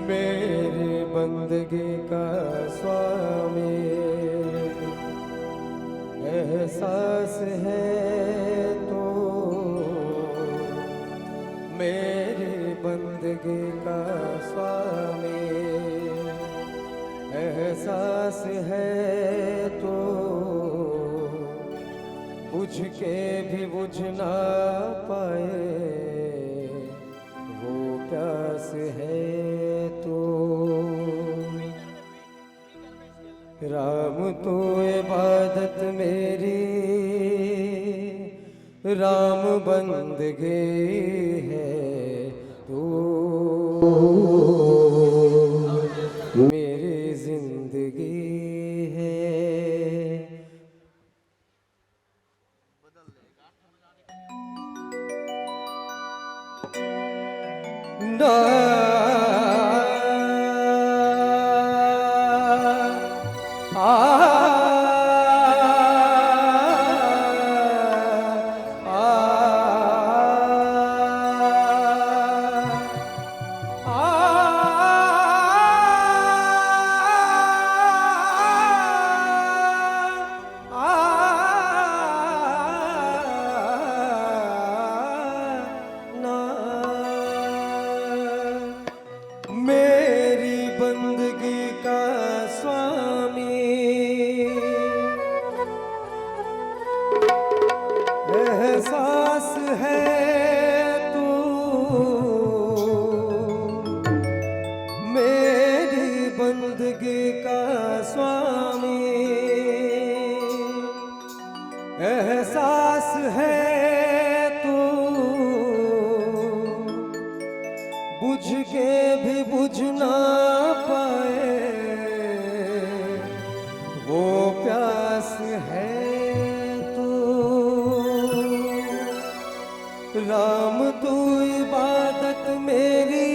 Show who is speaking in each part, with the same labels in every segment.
Speaker 1: मेरे बंदगी का स्वामी एहसास है तो मेरी बंदगी का स्वामी एहसास है तो बुझ के भी बुझ ना पाए वो प्यास है तो राम तो इबादत मेरी राम बंदगी है तो मेरी जिंदगी है ना मेरी बंदगी का स्वामी एहसास है तू मेरी बंदगी का स्वामी एहसास है तू बुझ के भी बुझ ना पाए वो प्यास है तो राम तू इबादत मेरी,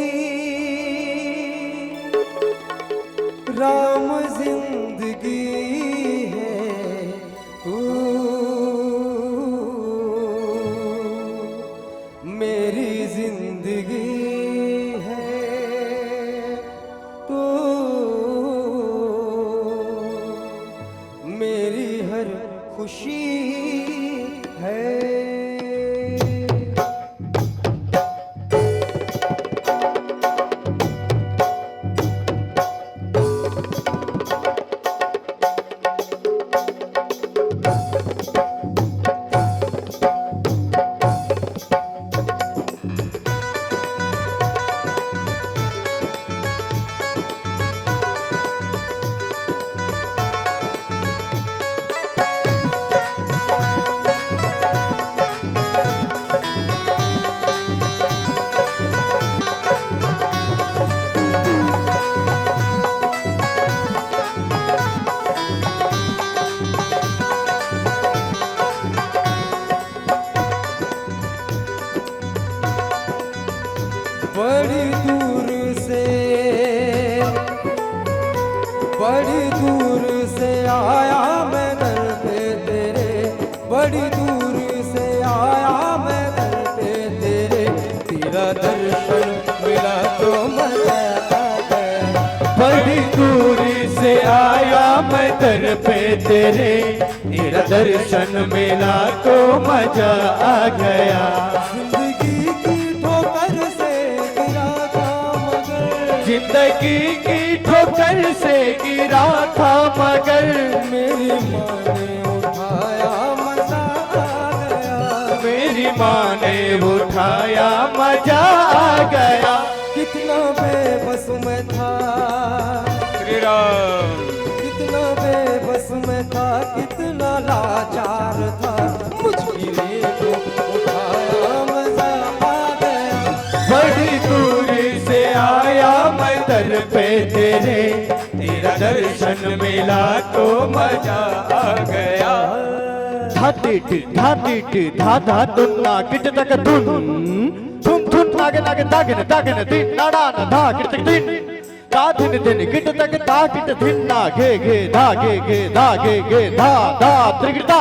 Speaker 1: राम जिंदगी है तू मेरी जिंदगी है तू मेरी हर खुशी है। बड़ी दूर से आया मैं दर पे तेरे, बड़ी दूर से आया मैं दर पे तेरे, तेरा दर्शन मिला तो मजा आ गया।
Speaker 2: बड़ी दूरी से आया मैं दर पे तेरे, तेरा दर्शन मिला तो मजा आ गया।
Speaker 1: जिंदगी की ठोकर से गिरा था मगर,
Speaker 2: जिंदगी की ठोकर से गिरा था मगर,
Speaker 1: मेरी माँ ने उठाया मजा आ गया।
Speaker 2: मेरी माँ ने उठाया मजा आ गया।
Speaker 1: कितना बेबस मैं था,
Speaker 2: श्री राम।
Speaker 1: कितना बेबस मैं था, कितना लाचार था, मुश्किलें को उठाया मजा आ गया।
Speaker 2: बड़ी दूरी से आया मैं दर पे तेरे, तेरा दर्शन मिला तो मजा आ गया। धातिट धा धा दुन्ना किट तक धुन धुन धुन नागे नागे दागिन दागिन दिन नाड़ा न धा किट तक दिन धा दिन दिन किट तक धा किट दिन ना गे गे धा गे धा धा त्रिगिटा।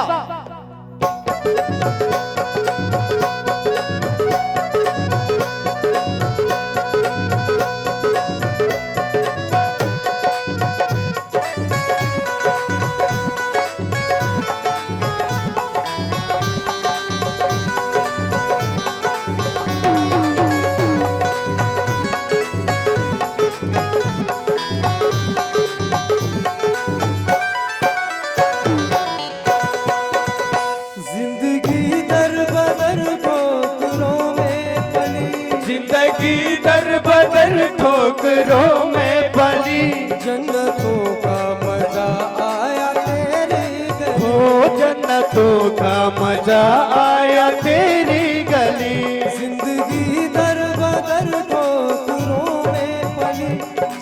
Speaker 2: जिंदगी दर बदर ठोकरों में पली,
Speaker 1: जन्नतों का मजा आया तेरी गली,
Speaker 2: ओ जन्नतों का मजा आया तेरी गली।
Speaker 1: जिंदगी दर बदर ठोकरों में पली,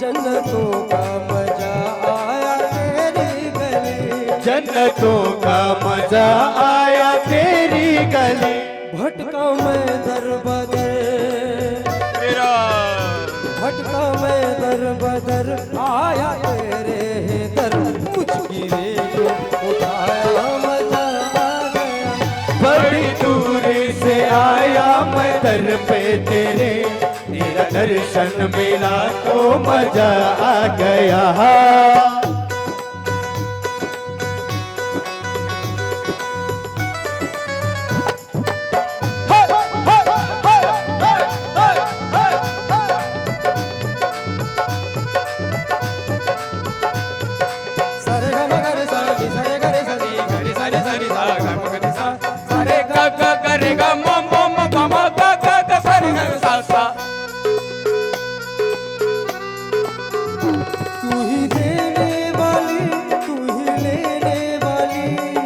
Speaker 1: जन्नतों का मजा आया तेरी गली,
Speaker 2: जन्नतों का मजा आया तेरी गली।
Speaker 1: भटका मैं दर बदर, भटका मैं दर बदर आया तेरे दर, मुश्किलें को उठाया मजा आ गया।
Speaker 2: बड़ी दूरी से आया मैं दर पे तेरे, तेरा दर्शन मिला तो मजा आ गया।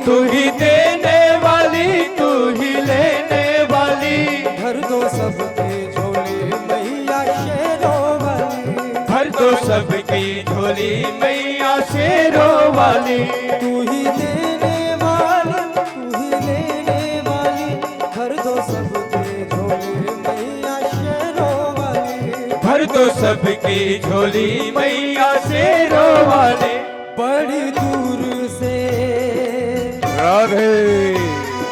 Speaker 2: तू ही देने वाली तू ही लेने वाली,
Speaker 1: भर दो सबके झोली मैया शेरों वाली,
Speaker 2: भर दो सबकी झोली मैया शेरों वाली।
Speaker 1: तू ही देने वाली तू ही लेने वाली, भर दो सबके झोली
Speaker 3: भर दो सबकी झोली मैया शेरों वाले।
Speaker 1: बड़ी दूर से
Speaker 3: राधे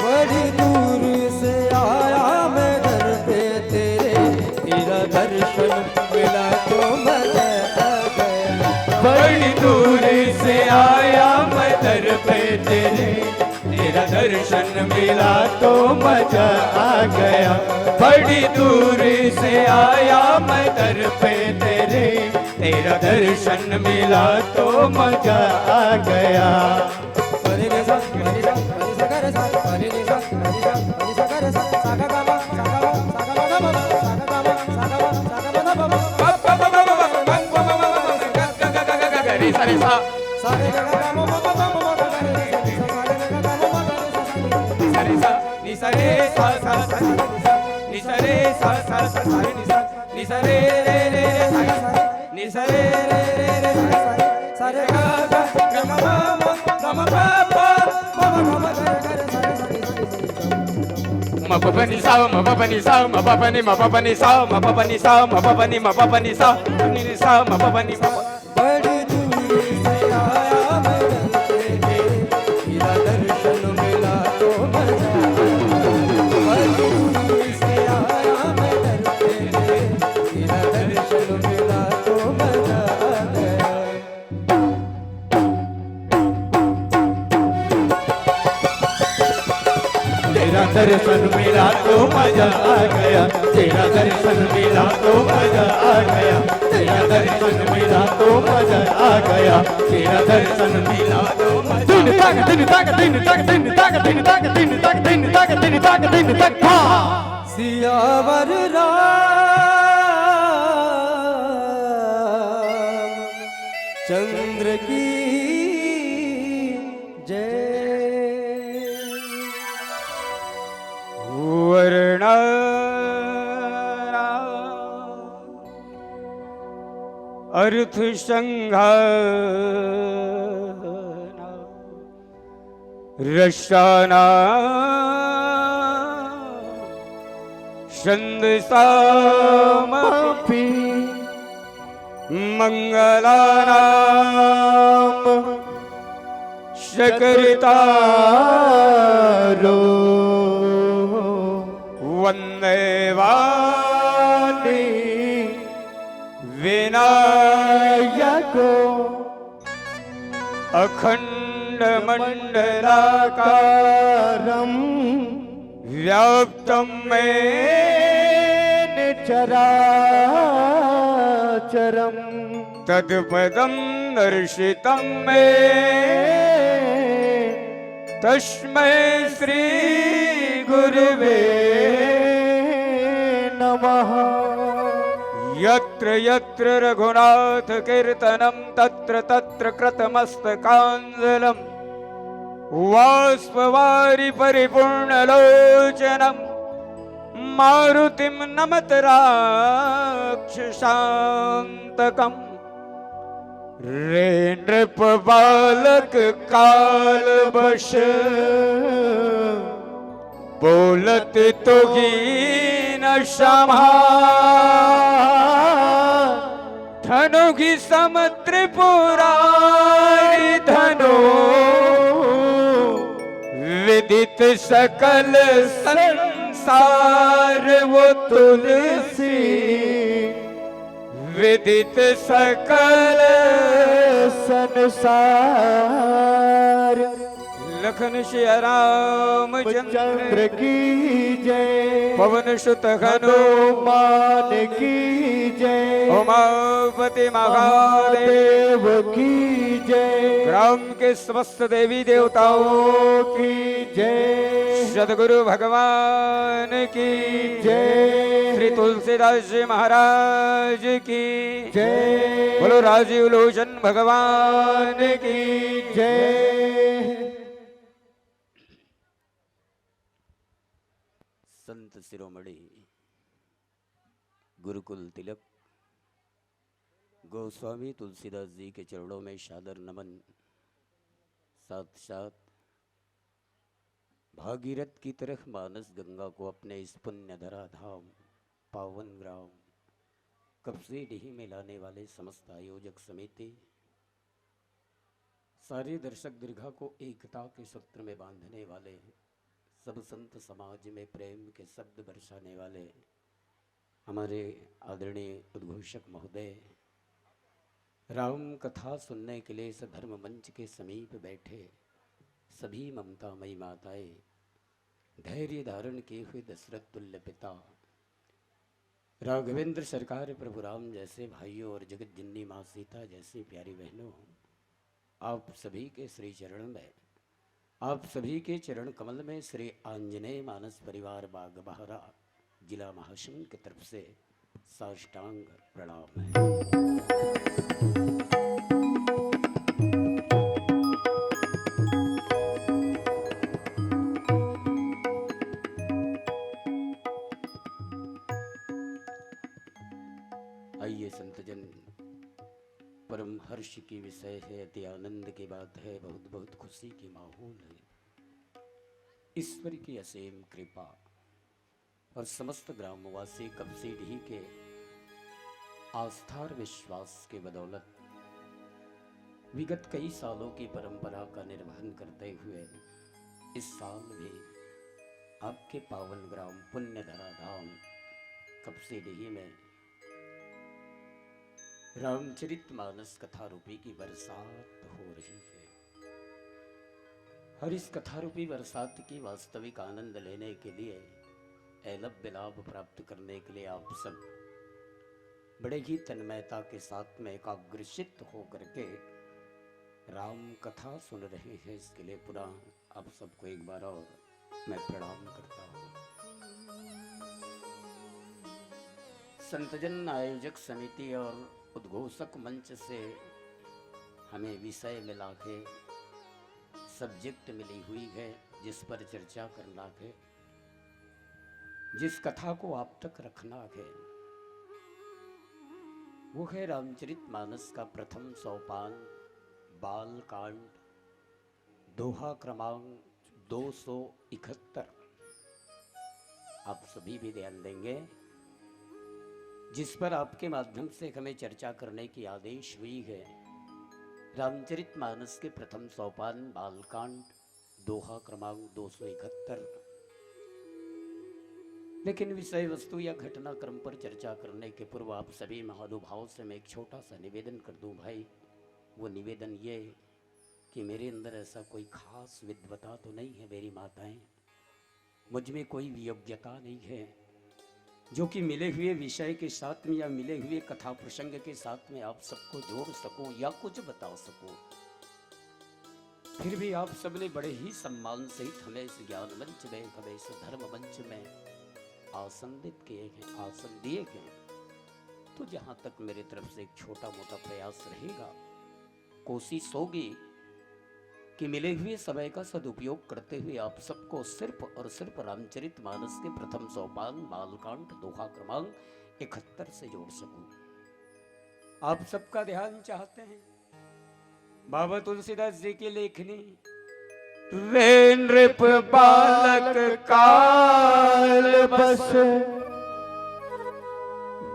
Speaker 1: बड़ी दूर से आया मैं दर पे तेरे, तेरा दर्शन मिला तो मजा आ गया।
Speaker 3: बड़ी दूर से आया मैं दर पे तेरे, तेरा दर्शन मिला तो मजा आ गया। बड़ी दूर से आया मैं दर पे तेरे, तेरा दर्शन मिला तो मजा आ गया।
Speaker 1: हरे रे सा हरे सा हरे सा गर सा हरे रे सा हरे सा हरे सा गर सा सा गा गा मा सा गा मा सा गा मा सा गा मा सा गा मा सा गा मा
Speaker 3: रे सा रे सा
Speaker 1: सा रे गा गा मा मा मा मा गा रे रे सा सा रे गा गा मा मा गा रे सा
Speaker 3: रे सा नि सा रे सा सा सा नि सा रे सा सा सा सा रे नि सा रे रे रे सा सा नि सा रे रे रे रे
Speaker 1: सा रे गा गा गा मा मा गा मा पा पा मा मा गा मा गा रे सा रे सा रे
Speaker 3: ma pa pa ni sa ma pa pa ni sa ma pa pa ni ma pa pa ni sa ma pa pa ni sa ma pa pa ni ma pa pa ni sa ni ni sa ma pa pa ni ma
Speaker 1: बड़ी दूर से आया मैं दर पे तेरे, तेरा दर्शन मिला तो मजा आ गया। बड़ी दूर से आया मैं दर पे तेरे, तेरा दर्शन मिला तो मजा आ गया।
Speaker 3: तेरा दर्शन मिला तो मजा आ गया। तेरा दर्शन मिला तो मजा आ गया। तेरा दर्शन मिला तो मजा आ गया। तेरा दर्शन मिला तो मजा
Speaker 2: दिन तक दिन तक दिन तक दिन तक दिन तक दिन तक दिन तक दिन तक दिन तक
Speaker 1: सियावर राम चंद्र की जय।
Speaker 3: वर्णा अर्थ संघाना रसाना छंद सामपि मंगलानाम शकरितारो वंदे वाणी विनायको अखंड मंडलाकारं व्याप्तं मेन चराचरं तत्पदं दर्शितं मे तस्मै श्री गुरुवे नमः। यत्र यत्र रघुनाथ कीर्तनं तत्र तत्र कृतमस्तकाञ्जलं वाष्पवारि परिपूर्णलोचनं मारुतिं नमत राक्षसान्तकम्। रे नृप बालक काल बश बोलत तुगी न क्षमा धनुगी सम त्रिपुरारी धनु विदित सकल संसार वो तुलसी विदित सकल संसार। लखन श्री राम चंद्र
Speaker 2: की जय।
Speaker 3: पवन सुत हनुमान
Speaker 2: की जय।
Speaker 3: उमापति महादेव
Speaker 2: की जय।
Speaker 3: ग्राम के समस्त देवी देवताओं
Speaker 2: की जय।
Speaker 3: सदगुरु भगवान की
Speaker 2: जय।
Speaker 3: श्री तुलसीदास जी महाराज की
Speaker 2: जय।
Speaker 3: बोलो राजीव लोचन भगवान की
Speaker 2: जय।
Speaker 4: संत शिरोमणि गुरुकुल तिलक गोस्वामी तुलसीदास जी के चरणों में सादर नमन। साथ साथ भागीरथ की तरह मानस गंगा को अपने इस पुण्य धरा धाम पावन ग्राम कब्जे नहीं में लाने वाले समस्त आयोजक समिति, सारे दर्शक दीर्घा को एकता के सूत्र में बांधने वाले, सब संत समाज में प्रेम के शब्द बरसाने वाले हमारे आदरणीय उद्घोषक महोदय, राम कथा सुनने के लिए इस धर्म मंच के समीप बैठे सभी ममतामयी माताएं, धैर्य धारण किए हुए दशरथ तुल्य पिता, राघवेंद्र सरकार प्रभु राम जैसे भाइयों और जगत जिन्नी माँ सीता जैसी प्यारी बहनों, आप सभी के श्री चरण में, आप सभी के चरण कमल में श्री आंजनेय मानस परिवार बाग बहरा जिला महासंघ की तरफ से साष्टांग प्रणाम है। आइए संतजन, परम हर्ष की विषय है, अति आनंद की बात है, बहुत बहुत खुशी की माहौल है। ईश्वर की असीम कृपा और समस्त ग्रामवासी कब्सीडीह के आस्था और विश्वास के बदौलत विगत कई सालों की परंपरा का निर्वहन करते हुए इस साल भी आपके पावन ग्राम पुण्यधरा धाम कब्सीडीह में रामचरितमानस कथा रूपी की बरसात हो रही है। और इस कथा रूपी बरसात की वास्तविक आनंद लेने के लिए, ऐलव्य लाभ प्राप्त करने के लिए आप सब बड़े ही तन्मयता के साथ में एकाग्रचित्त होकर के राम कथा सुन रहे हैं। इसके लिए पुनः आप सबको एक बार और मैं प्रणाम करता हूँ। संतजन आयोजक समिति और उद्घोषक मंच से हमें विषय मिला है, सब्जेक्ट मिली हुई है जिस पर चर्चा करना है, जिस कथा को आप तक रखना है, वो है रामचरितमानस का प्रथम सोपान बाल कांड, दोहा क्रमांक 271। आप सभी भी ध्यान देंगे, जिस पर आपके माध्यम से हमें चर्चा करने की आदेश हुई है। रामचरितमानस के प्रथम सोपान बालकांड, दोहा क्रमांक 271। लेकिन विषय वस्तु या घटनाक्रम पर चर्चा करने के पूर्व आप सभी महानुभाव से मैं एक छोटा सा निवेदन कर दूं भाई। वो निवेदन ये कि मेरे अंदर ऐसा कोई खास विद्वता तो नहीं है मेरी माताएं, मुझ में कोई योग्यता नहीं है जो कि मिले हुए विषय के साथ में या मिले हुए कथा प्रसंग के साथ में आप सबको जोड़ सकूं या कुछ बता सकूं। फिर भी आप सबने बड़े ही सम्मान सहित हमें इस ज्ञान मंच में, हमें इस धर्म मंच में आसनित किए हैं, आसन दिए हैं। तो जहां तक मेरे तरफ से एक छोटा मोटा प्रयास रहेगा, कोशिश होगी कि मिले हुए समय का सदुपयोग करते हुए आप सबको सिर्फ और सिर्फ रामचरितमानस के प्रथम सोपान बालकांड, दोहा क्रमांक 71 से जोड़ सकूं। आप सबका ध्यान चाहते हैं बाबा तुलसीदास जी की लेखनी,
Speaker 3: वे नृप बालक काल बस,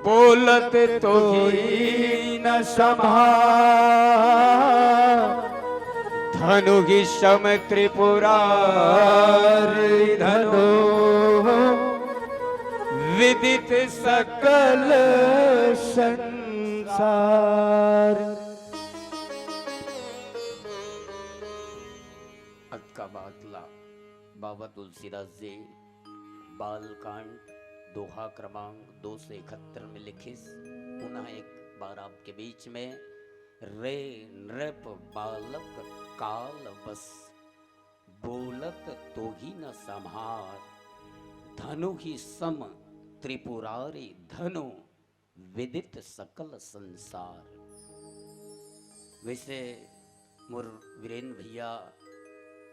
Speaker 3: बोलत तो ही न संभार, धनु ही सम त्रिपुरारी धनु, विदित सकल संसार।
Speaker 4: अक्का बातला बाबा तुलसीदास जी बालकांड, दोहा क्रमांक 271 में लिखे पुनः एक बार आपके बीच में, रे नृप बालक काल बस, बोलत तो ही न संहार, धनु ही सम त्रिपुरारी धनु, विदित सकल संसार। वैसे मोर वीरेंद्र भैया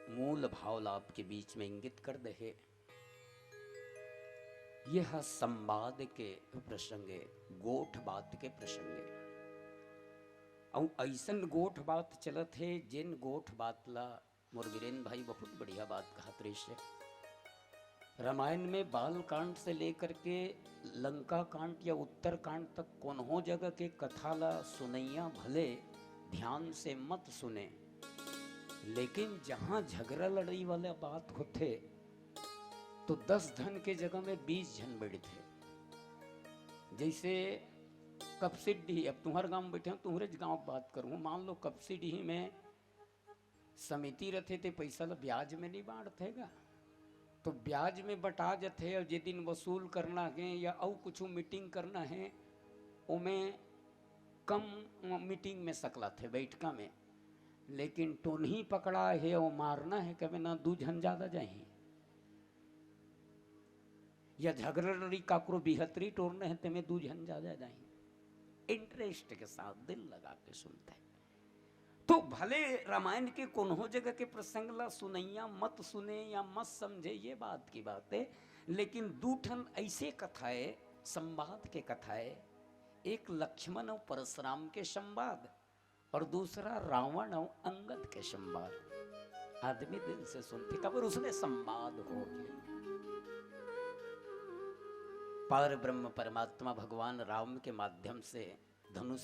Speaker 4: मूल भाव आपके बीच में इंगित कर दे, यह संवाद के प्रसंगे, गोठ बात के प्रसंगे, और ऐसन गोठ बात चलत है जिन गोठ बात ला मोर वीरेन भाई बहुत बढ़िया बात कहा त्रिश। रामायण में बाल कांड से लेकर के लंका कांड या उत्तर कांड तक कोन्हो जगह के कथाला सुनैया भले ध्यान से मत सुने, लेकिन जहां झगड़ा लड़ाई वाला बात होते तो 10 धन के जगह में 20 जन बैठे थे। जैसे कपसिडी, अब तुम्हारे गांव में बैठे हो, तुम्हारे गांव की बात करूं, मान लो कपसिडी में समिति रहते थे, पैसा ला ब्याज में नहीं बांटतेगा, तो ब्याज में बटा जाते और जे दिन वसूल करना है या और कुछ मीटिंग करना है उमें कम मीटिंग में सकला थे बैठका में, लेकिन टोनही पकड़ा है और मारना है कभी ना 2 जन ज्यादा जाए, या झगड़री काकरो बिहतरी टोरने है तमें 2 जन ज्यादा जाए, इंटरेस्ट के साथ दिल लगा के सुनते हैं। तो भले रामायण के कोन्हो जगह के प्रसंग ला सुनैया मत सुने या मत समझे, ये बात की बात है, लेकिन 2 ठन ऐसे कथाएं, संवाद के कथाएं, एक लक्ष्मण और परशुराम के संवाद और दूसरा रावण और अंगद के संवाद। आदमी दिल से सुनते कबर उसमें संवाद हो गया। पार ब्रह्म परमात्मा भगवान राम के माध्यम से धनुष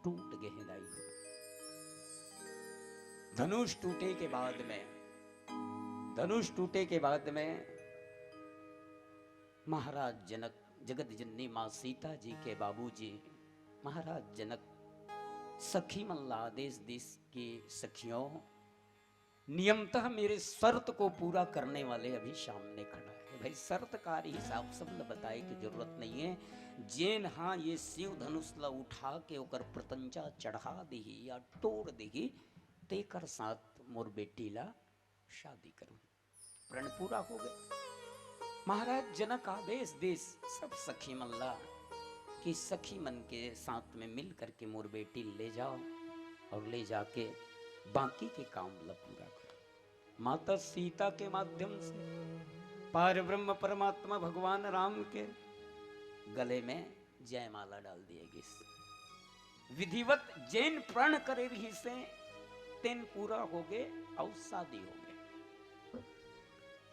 Speaker 4: टूट गहराई हो। धनुष टूटे के बाद में महाराज जनक, जगत जननी मां सीता जी के बाबूजी महाराज जनक सखी मल्ला आदेश दिस की सखियों, नियमतः मेरे शर्त को पूरा करने वाले अभी सामने खड़ा है। भाई शर्तकार हिसाब सब ल बताए की जरूरत नहीं है। जेन हाँ ये शिव धनुष ला उठा के ओकर प्रतंचा चढ़ा दी या तोड़ दी तेकर साथ मोर बेटी ला शादी करूं। प्रण पूरा हो गया। महाराज जनक आदेश देश सब सखी मल्ला कि सखी मन के साथ में मिल करके मोर बेटी ले जाओ और ले जाके बाकी के काम ला पूरा करो। माता सीता के माध्यम से पार ब्रह्म परमात्मा भगवान राम के गले में जयमाला डाल दिएगी। विधिवत जैन प्रण करे रही से तेन पूरा हो गए और शादी हो गए।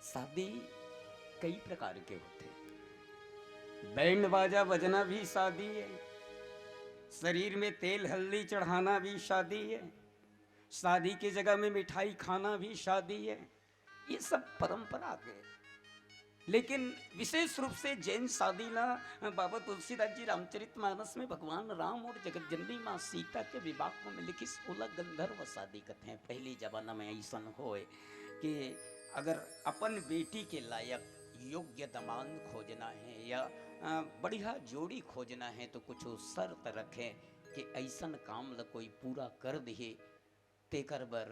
Speaker 4: शादी कई प्रकार के होते, बैंड बाजा बजना भी शादी है, शरीर में तेल हल्दी चढ़ाना भी शादी है, शादी की जगह में मिठाई खाना भी शादी है। ये सब परंपरा के, लेकिन विशेष रूप से जैन शादी ला बाबा तुलसीदास जी रामचरितमानस में भगवान राम और जगत जननी मां सीता के विवाह में लिखी 16 गंधर्व शादी कहते हैं। पहले जमाना में ऐसा होए कि अगर अपन बेटी के लायक योग्य दामाद खोजना है या बढ़िया जोड़ी खोजना है तो कुछ शर्त रखे कि ऐसा काम ला कोई पूरा कर दिए तेकर बर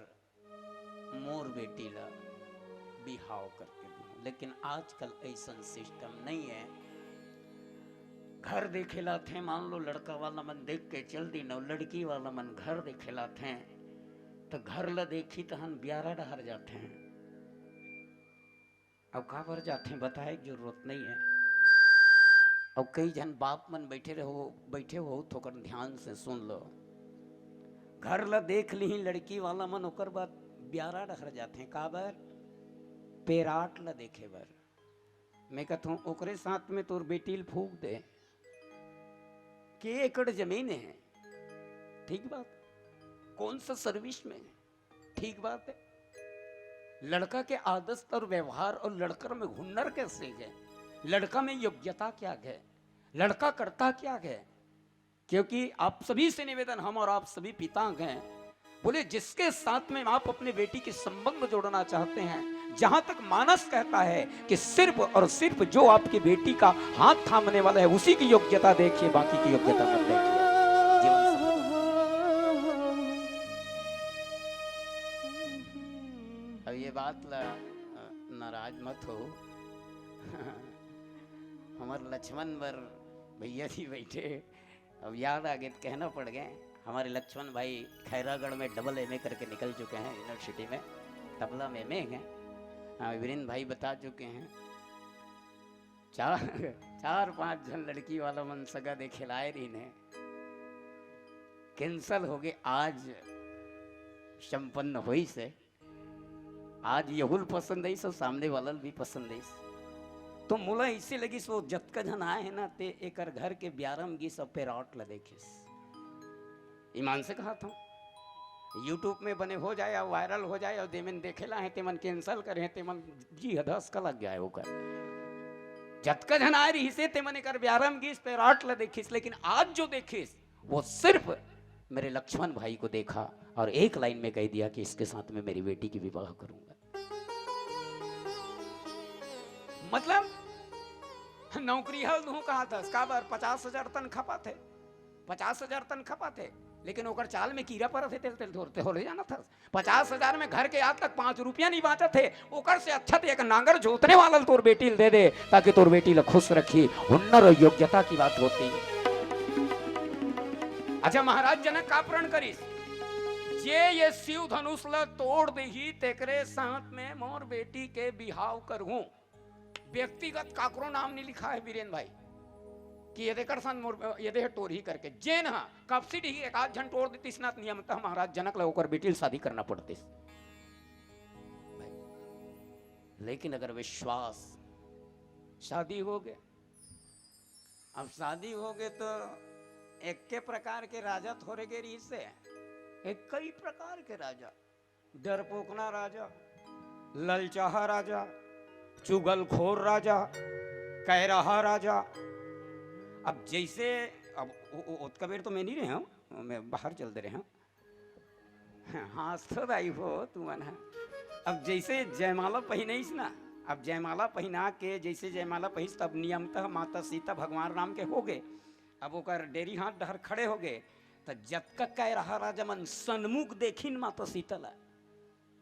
Speaker 4: मोर बेटी ला बिहाव करके। लेकिन आजकल ऐसा सिस्टम नहीं है। घर देखेला थे, मान लो लड़का वाला मन देख के चल दी न, लड़की वाला मन घर देखेला थे तो घर ला देखी तो हम ब्यारा डहर जाते हैं। अब कहाँ पर जाते हैं बताए जरूरत नहीं है। अब कई जन बाप मन बैठे हो तो कर ध्यान से सुन लो। घर ला देख ली लड़की वाला मन ओकर बाद ब्यारा डहर जाते हैं। काबर पेराट ला देखे बर। मैं कहता हूँ ओकरे साथ में तोर बेटी फूक दे के एकड़ जमीन है, ठीक बात, कौन सा सर्विस में, ठीक बात है। लड़का के आदत और व्यवहार और लड़का में हुनर कैसे है, लड़का में योग्यता क्या है, लड़का करता क्या है। क्योंकि आप सभी से निवेदन, हम और आप सभी पिता हैं, बोले जिसके साथ में आप अपने बेटी के संबंध जोड़ना चाहते हैं, जहां तक मानस कहता है कि सिर्फ और सिर्फ जो आपकी बेटी का हाथ थामने वाला है उसी की योग्यता देखिए, बाकी की योग्यता मत देखिए। अब ये बात नाराज मत हो। हमारे लक्ष्मण बर भैया जी बैठे, अब याद आ गए कहना पड़ गए। हमारे लक्ष्मण भाई खैरागढ़ में डबल एमए करके निकल चुके हैं, यूनिवर्सिटी में तबला में एमए हैं। वीरेंद्र भाई बता चुके हैं। 4-5 जन लड़की वाला मन सगा दे खिलाए रही ने, कैंसल हो गए। आज संपन्न हुई से, आज यहुल पसंद है, सब सामने वाला भी पसंद है। तो मोला इसे लगी सो जतका जन आए है ना ते एकर घर के ब्यारम गी सब पे राट ल देखिस। ईमान से कहा था यूट्यूब में बने हो जाए और वायरल हो जाए और देमन देखेला है तेमन कैंसल करे तेमन जी हदस का लग गया होकर जतका जन आ रही से तेमन एकर ब्यारम गी पे राट ल देखिस। लेकिन आज जो देखिस वो सिर्फ मेरे लक्ष्मण भाई को देखा और एक लाइन में कह दिया कि इसके साथ में मेरी बेटी की विवाह करूंगा। मतलब नौकरी हल दू कहा था इसका बार 50,000 तन खपा थे 50,000 तन खपा थे। लेकिन ओकर चाल में कीड़ा पर थे तेल तेल धोरते हो ले जाना था 50,000 में घर के आज तक 5 रुपया नहीं बाँचा थे। ओकर से अच्छा थे एक नांगर जोतने वाला तोर बेटी दे दे ताकि तोर बेटी ला खुश रखी हुनर और योग्यता की बात होती है। अच्छा महाराज जनक का प्रण करिस जे ये शिव धनुष ला तोड़ दही तेकरे साथ में मोर बेटी के बिहाव करूं। व्यक्तिगत काकरो नाम नहीं लिखा है वीरेन भाई कि ये देकर सन मोर ये दे टोर ही करके जेन हा कपसिड ही एक आध जन टोड़ देतीस ना नियमतः महाराज जनक ला ओकर बेटी शादी करना पड़तीस। लेकिन अगर विश्वास शादी हो गए अब शादी हो गए तो एक के प्रकार के राजा थोड़े के रीत से एक कई प्रकार के राजा डरपोकना राजा ललचाहा राजा चुगलखोर राजा कह रहा राजा। अब जैसे अब कबीर तो मैं नहीं रहे हूँ मैं बाहर चल दे रहे हूँ हाँ तो दाई हो तू मन है। अब जैसे जयमाला पहनाइस ना अब जयमाला पहना के जैसे जयमाला पहिस तब नियमतः माता सीता भगवान राम के हो गए। अब ओकर डेरी हाथ डहर खड़े हो गए तो जतका कह रहा राजा मन सन्मुख देखिन माता सीता ला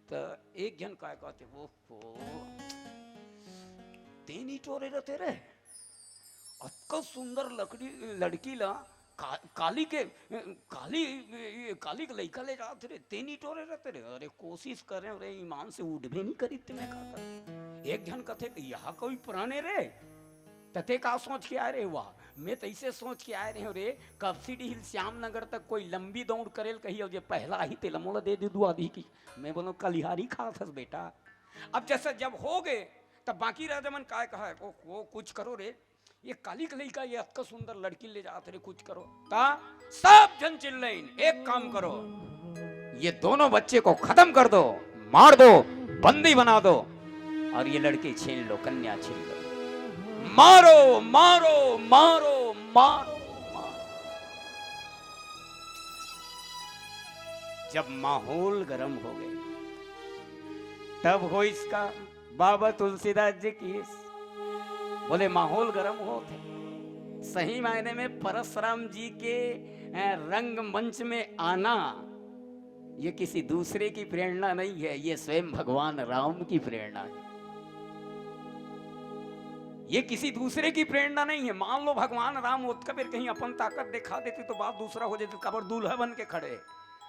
Speaker 4: तो एक जन काय कहते वो तेनी टोरे रहते रे अतका सुंदर लड़की ला काली के लड़का ले जाते रे तेनी टोरे रहते रे। अरे कोशिश कर रहे अरे ईमान से उठ भी नहीं करी तुम्हें खाता। एक जन कथे यहाँ कोई पुराने रे तथे का सोच के आए रे वाह मैं तो ऐसे सोच के आए रहे रे कपसिडी हिल श्यामनगर तक कोई लंबी दौड़ करेल कही और पहला ही तेल मोला दे दू आधी की मैं बोलो कलिहारी खा था बेटा। अब जैसे जब हो गए तब बाकी राजा मन काय कहा वो कुछ करो रे ये काली कलई का ये अतका सुंदर लड़की ले जाते रे कुछ करो ता सब जन चिल्लाइन एक काम करो ये दोनों बच्चे को खत्म कर दो मार दो बंदी बना दो और ये लड़की छीन लो कन्या छीन लो मारो मारो मारो मारो मारो। जब माहौल गर्म हो गए तब हो इसका बाबा तुलसीदास जी की बोले माहौल गर्म हो थे सही मायने में परशुराम जी के रंग मंच में आना ये किसी दूसरे की प्रेरणा नहीं है ये स्वयं भगवान राम की प्रेरणा है। ये किसी दूसरे की प्रेरणा नहीं है। मान लो भगवान राम उत्कबीर कहीं अपन ताकत दिखा देते तो बात दूसरा हो जाती कबर दूल्हा बन के खड़े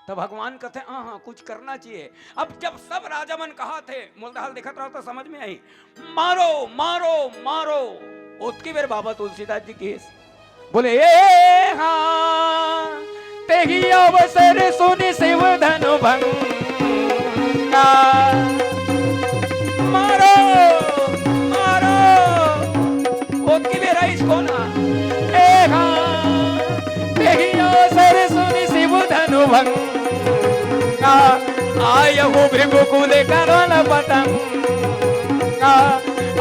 Speaker 4: तो भगवान कहते हाँ कुछ करना चाहिए। अब जब सब राजा मन कहा थे मूलदाल दिखत रहा तो समझ में आई मारो मारो मारो उत्की बेर बाबा तुलसीदास जी की बोले हाँ तेही अवसर सुनि शिव धनु भंगा मारो मारो उत्की बेर इसको ना हाँ तेही अवसर सुनि शिव धनु भंगा आयहु भृगुकुल कमल पतंग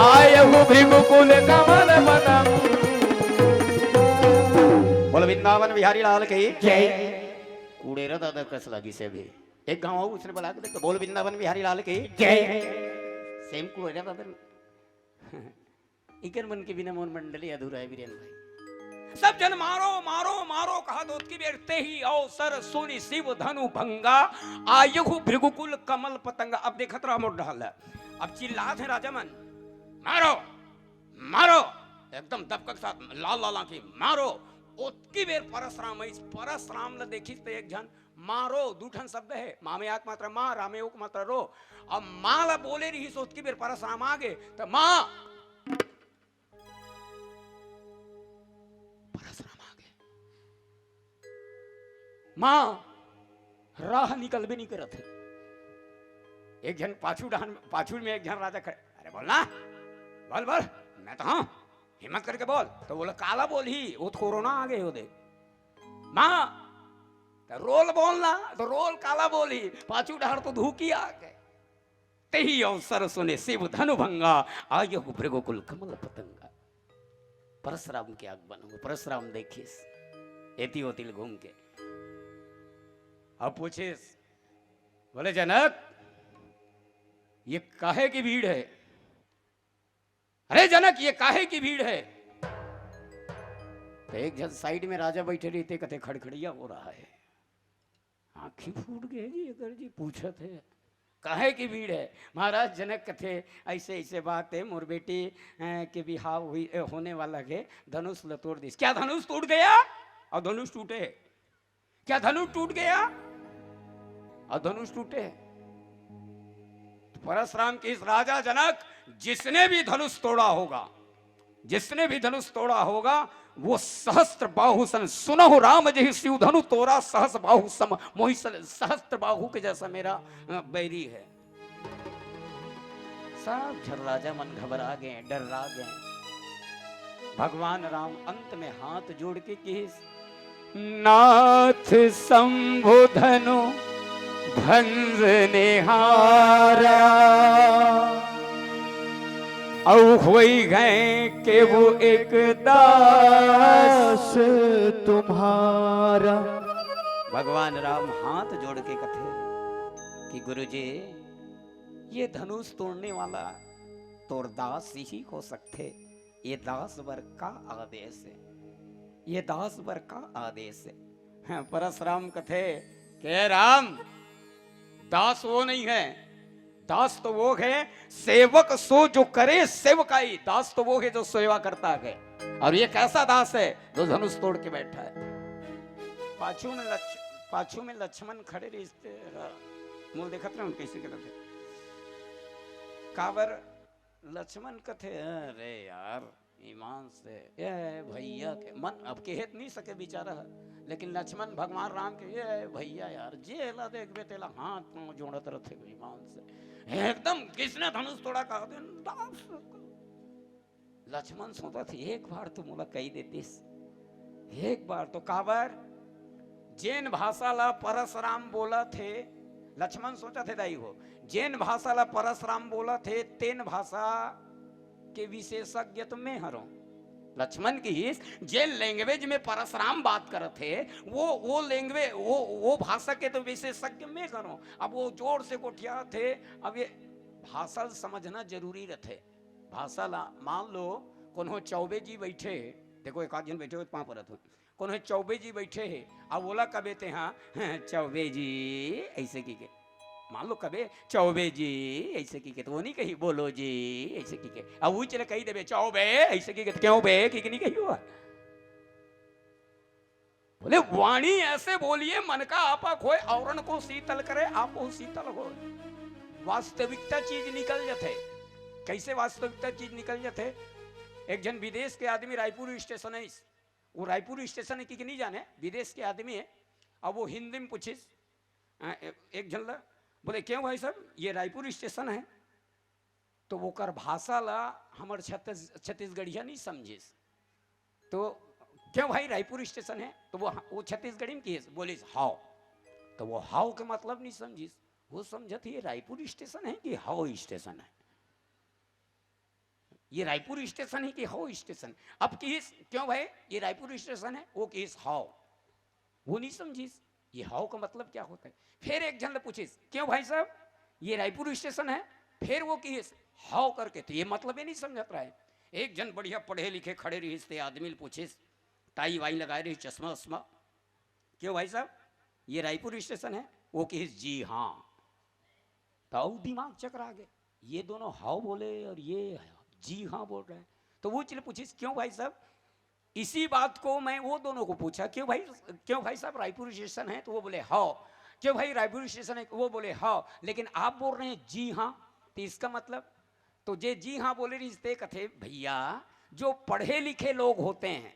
Speaker 4: आयहु भृगुकुल कमल पतंग। बोल वृंदावन बिहारी लाल की जय। कूड़ेरा दादा कस लगी से भी एक गाँव उसने बुला के देखो बोल वृंदावन बिहारी लाल की जय। सेम कूड़ेरा दादा इकर मन के बिना मोर मंडली अधूरा है वीरेन भाई। सब जन मारो मारो मारो कहा दो की बेरते ही अवसर सुनि शिव धनु भंगा आयुहु भृगुकुल कमल पतंगा। अब देखत रहा मोर ढाल अब चिल्लात है राजा मन मारो मारो एकदम दबक साथ लाल लाल आंखें मारो ओतकी बेर परशुराम इस परशुराम ल देखी तो एक जन मारो दूठन शब्द है मामे आक मात्रा माँ रामे उक मात्रा रो। अब माँ ला बोले रही सोतकी बेर परशुराम आ गए तो माँ मां राह निकल भी नहीं करत है। एक जन पाछू में एक जन राजा खड़े अरे बोलना बोल बोल मैं तो हाँ हिम्मत करके बोल। तो बोला काला बोल ही, वो तो कोरोना आ गए हो दे माँ, तो रोल बोलना तो रोल काला बोल ही, पाछू डहर तो धूकी आ गए। तेही अवसर सुने शिव धनु भंगा, आय उभरे गोकुल कमल पतंगा। परशुराम के आगमन हो, परशुराम देखिस एती होतिल घूम के। अब पूछिस, बोले जनक ये काहे की भीड़ है? अरे जनक ये काहे की भीड़ है? तो एक जन साइड में राजा बैठे रहते, कथे खड़खड़िया हो रहा है, आंखें फूट गए जी अगर जी पूछत है काहे की भीड़ है? महाराज जनक कथे ऐसे ऐसे बात है, मोर बेटी के बिहाव हुई होने वाला है, धनुष लतोड़ दिस। क्या धनुष टूट गया? और धनुष टूटे? क्या धनुष टूट गया और धनुष टूटे? तो परशुराम के इस राजा जनक जिसने भी धनुष तोड़ा होगा, जिसने भी धनुष तोड़ा होगा वो सहस्त्र बाहु सन, सुनहु राम जहि शिव धनु तोरा सहस्त्र बाहु सम मोहि सहस्त्र बाहु के जैसा मेरा बैरी है। सब राजा मन घबरा गए, डरा गए। भगवान राम अंत में हाथ जोड़ के किस नाथ शंभु धनु भंज निहारा, औ होई गए के वो एक दास तुम्हारा। भगवान राम हाथ जोड़ के कथे कि गुरुजी ये धनुष तोड़ने वाला तोर दास ही हो सकते, ये दास वर का आदेश है, ये दास वर का आदेश है। परशुराम कथे के राम दास वो नहीं है, दास तो वो है सेवक सो जो करे सेवकाई, दास तो वो है जो सेवा करता है। और ये कैसा दास है जो धनुष तोड़ के बैठा है? पाछू में लक्ष्मण खड़े रिश्ते मूल देखत रहे कैसे के थे काबर लक्ष्मण कथे अरे यार ईमान से ये भैया के मन अब कहत नहीं सके बेचारा, लेकिन लक्ष्मण भगवान राम के ये भैया यार जेला देख बे तेला हाथ पांव जोड़त रहते ईमान से एकदम किसने धनुष तोड़ा कहा दे। लक्ष्मण सोचा थे एक बार तो मोला कही देतीस, एक बार तो काबर जैन भाषा ला परशुराम बोला थे। लक्ष्मण सोचा थे दाई हो जैन भाषा ला परशुराम बोला थे, तेन भाषा के विशेषज्ञ तो मैं हरों। लक्ष्मण की जे लैंग्वेज में परशुराम बात कर थे वो लैंग्वेज वो भाषा के तो विशेषज्ञ मैं करूं। अब वो जोर से कोठिया थे, अब ये भाषा समझना जरूरी रहते। भाषा ला मान लो कोनो चौबे जी बैठे, देखो एक आध जन बैठे हो पाँव पर कोनो चौबे जी बैठे है, अब बोला कबे ते हाँ चौबे जी ऐसे की के, मान लो कबे चौबे जी ऐसे की के, तो वो नहीं कही बोलो जी ऐसे की के, अब वो चले कही देवे चौबे ऐसे की के, क्यों बे की नहीं कही हुआ। बोले वाणी ऐसे बोलिए मन का आपा खोए, औरन को शीतल करे आपो शीतल हो। वास्तविकता चीज निकल जाते। कैसे वास्तविकता चीज निकल जाते? एक जन विदेश के आदमी रायपुर स्टेशन है, वो रायपुर स्टेशन है कि नहीं जाने, विदेश के आदमी है। अब वो हिंदी में पूछिस एक जन ला, बोले क्यों भाई साहब ये रायपुर स्टेशन है? तो वो कर भाषा ला हमारे छत्तीसगढ़िया नहीं समझिस, तो क्यों भाई रायपुर स्टेशन है? तो वो छत्तीसगढ़ी में किस बोलिस हाउ, तो वो हाउ के मतलब नहीं समझिस, वो समझत ये रायपुर स्टेशन है कि हाउ स्टेशन है, ये रायपुर स्टेशन है कि हाउ स्टेशन। अब किस क्यों भाई ये रायपुर स्टेशन है, वो किस हाउ, वो नहीं समझिस ये हाउ का मतलब क्या होता है। फिर एक जन पूछिस क्यों भाई साहब ये रायपुर स्टेशन है, फिर वो किस हाउ करके, तो ये मतलब ही नहीं समझत रहा है। एक जन बढ़िया पढ़े लिखे खड़े रही आदमी पूछिस, टाई वाई लगाए रही, चश्मा उश्मा, क्यों भाई साहब ये रायपुर स्टेशन है, वो किस जी हाँ, तो दिमाग चकरा गए, ये दोनों हाउ बोले और ये जी हाँ बोल रहे हैं। तो वो चले पूछिस क्यों भाई साहब, इसी बात को मैं वो दोनों को पूछा क्यों भाई साहब रायपुर स्टेशन है, तो वो बोले हाँ। क्यों भाई रायपुर स्टेशन है, वो बोले हाँ, लेकिन आप बोल रहे हैं जी हाँ, तो इसका मतलब, तो जे जी हाँ बोले रिश्ते कथे भैया जो पढ़े लिखे लोग होते हैं,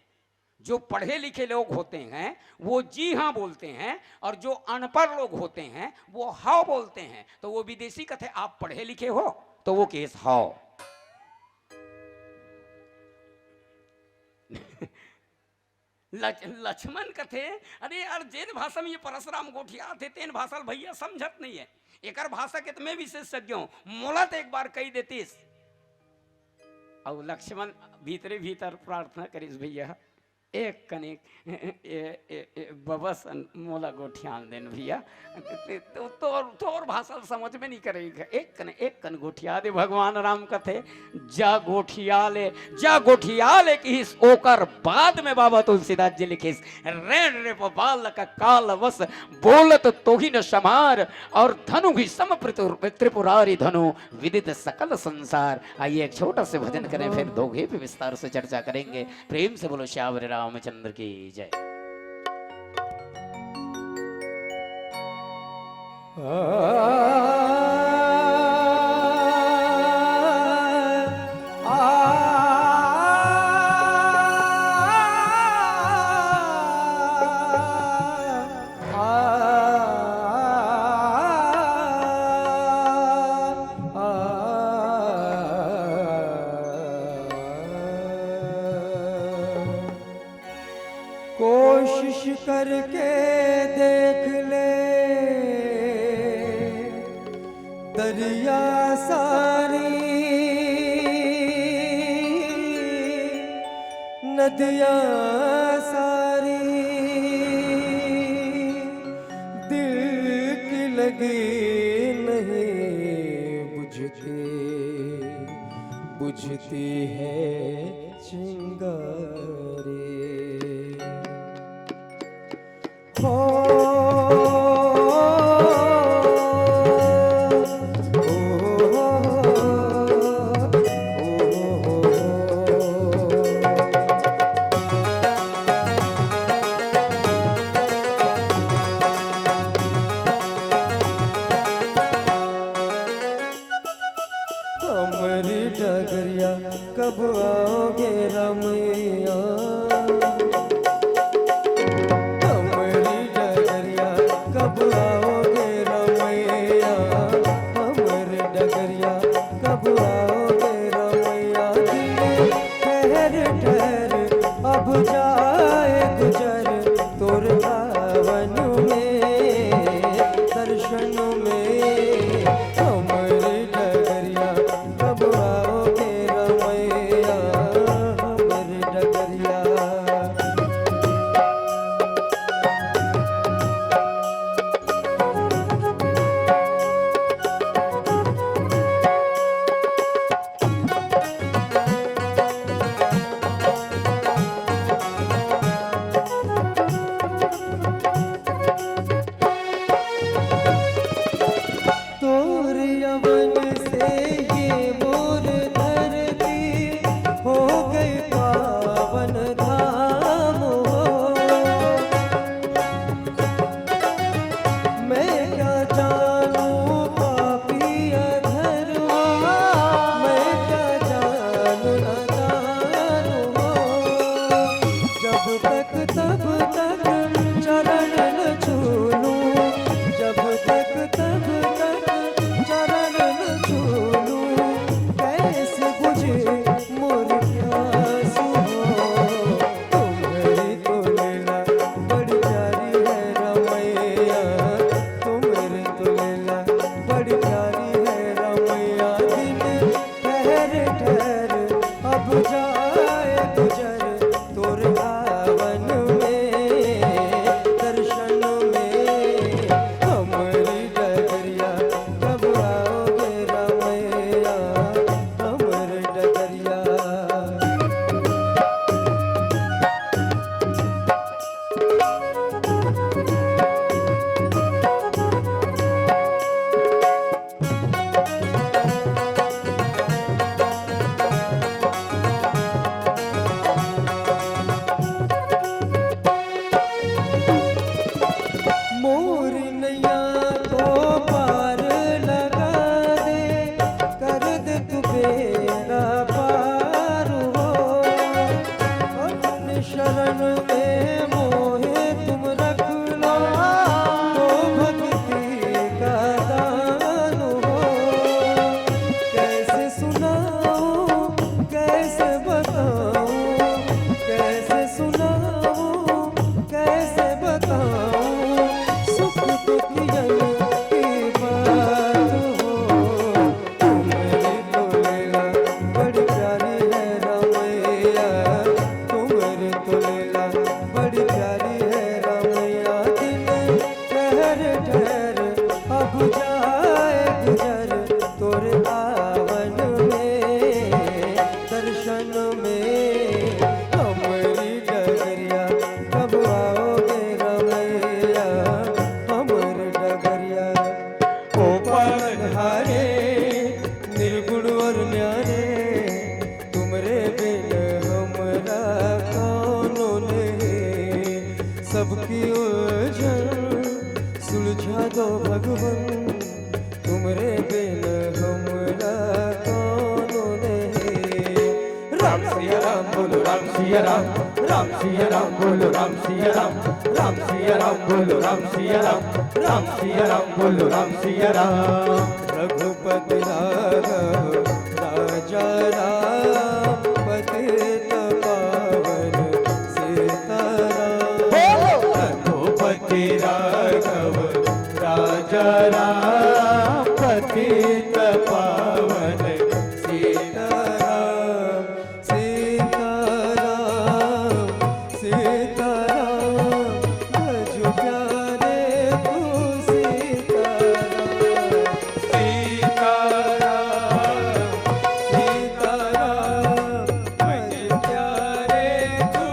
Speaker 4: जो पढ़े लिखे लोग होते हैं वो जी हाँ बोलते हैं, और जो अनपढ़ लोग होते हैं वो हाउ बोलते हैं। तो वो विदेशी कथे आप पढ़े लिखे हो, तो वो केस हाउ। लक्ष्मण कथे अरे यार जेन भाषा में ये परशुराम गोठिया थे तेन भाषा भैया समझत नहीं है एकर भाषा के तुम्हें विशेषज्ञ हूं मोला तो एक बार कही देतीस और लक्ष्मण भीतरे भीतर प्रार्थना करीस भैया एक कनिक बबस मोला गोठियान देन भैया तो भाषा समझ में नहीं करेगा एक कन गोठिया दे भगवान राम कथे जा गोठिया ले कि ओकर बाद में बाबा तुलसीदास जी लिखिस रेण रे बाल का काल वस बोलत तोहि न समार और धनु भी सम त्रिपुरारी धनु विदित सकल संसार। आइए एक छोटा से भजन करें फिर दोगे पे विस्तार से चर्चा करेंगे। प्रेम से बोलो श्याम रामचंद्र की जय।
Speaker 1: कोशिश करके देख ले दरिया सारी नदियाँ सारी दिल की लगी नहीं बुझती है चिंगारी हमारी डगरिया कब आओगे रमैया हमारी डगरिया कब आओगे रमैया हमारी डगरिया कब आओगे रमैया दिल ठहर ठहर अब जाए गुजर तोर भावन में दर्शन में हमारी डगरिया कब आओगे रमैया हमारी डगरिया।
Speaker 3: सिया राम बोलो राम सिया राम, राम सिया राम बोलो राम सिया राम, राम सिया राम बोलो राम सिया राम, राम सिया राम बोलो राम सिया राम।
Speaker 1: रघुपति राघव राजा राम पतित पावन सीताराम।
Speaker 3: रघुपति राघव राजा राम पतित पावन
Speaker 1: सीताराम सीताराम सीताराम भज प्यारे तू सीताराम। सीताराम भज प्यारे तू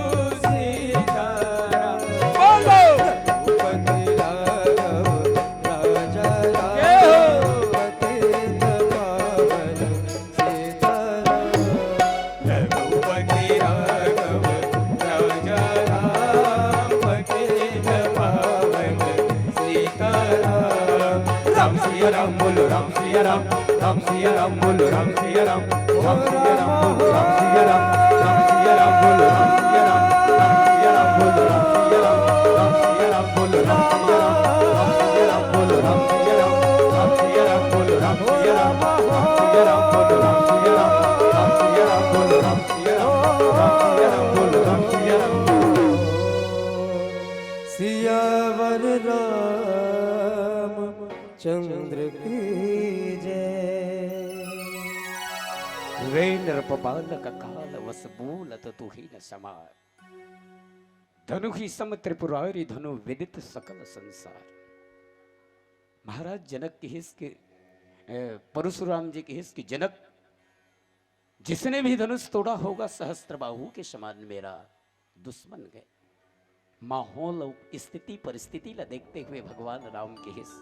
Speaker 1: सीताराम।
Speaker 3: बोलो
Speaker 1: रघुपति राघव राजा राम पतित पावन सीताराम।
Speaker 3: रघुपति राघव राजा राम पतित पावन सीताराम। राम सिया राम बोलो राम सिया राम, राम सिया राम बोलो राम सिया राम, राम सिया राम बोलो राम सिया राम, राम सिया राम बोलो राम सिया राम, राम सिया राम बोलो राम सिया राम, राम सिया राम बोलो राम सिया राम, राम सिया राम बोलो राम सिया राम, राम सिया राम बोलो राम सिया राम, राम सिया राम बोलो राम सिया राम, राम सिया राम बोलो राम सिया राम, राम सिया राम बोलो राम सिया राम।
Speaker 1: सियावर राम चंद्र की जय।
Speaker 4: वे नृपबालक काल वस बोलत तुही न समार, धनु ही सम त्रिपुरारी धनु विदित सकल संसार। महाराज जनक की हिस के परशुराम जी की हिस की जनक, जिसने भी धनुष तोड़ा होगा सहस्त्र बाहु के समान मेरा दुश्मन गए। माहौल और स्थिति परिस्थिति ला देखते हुए भगवान राम के हिस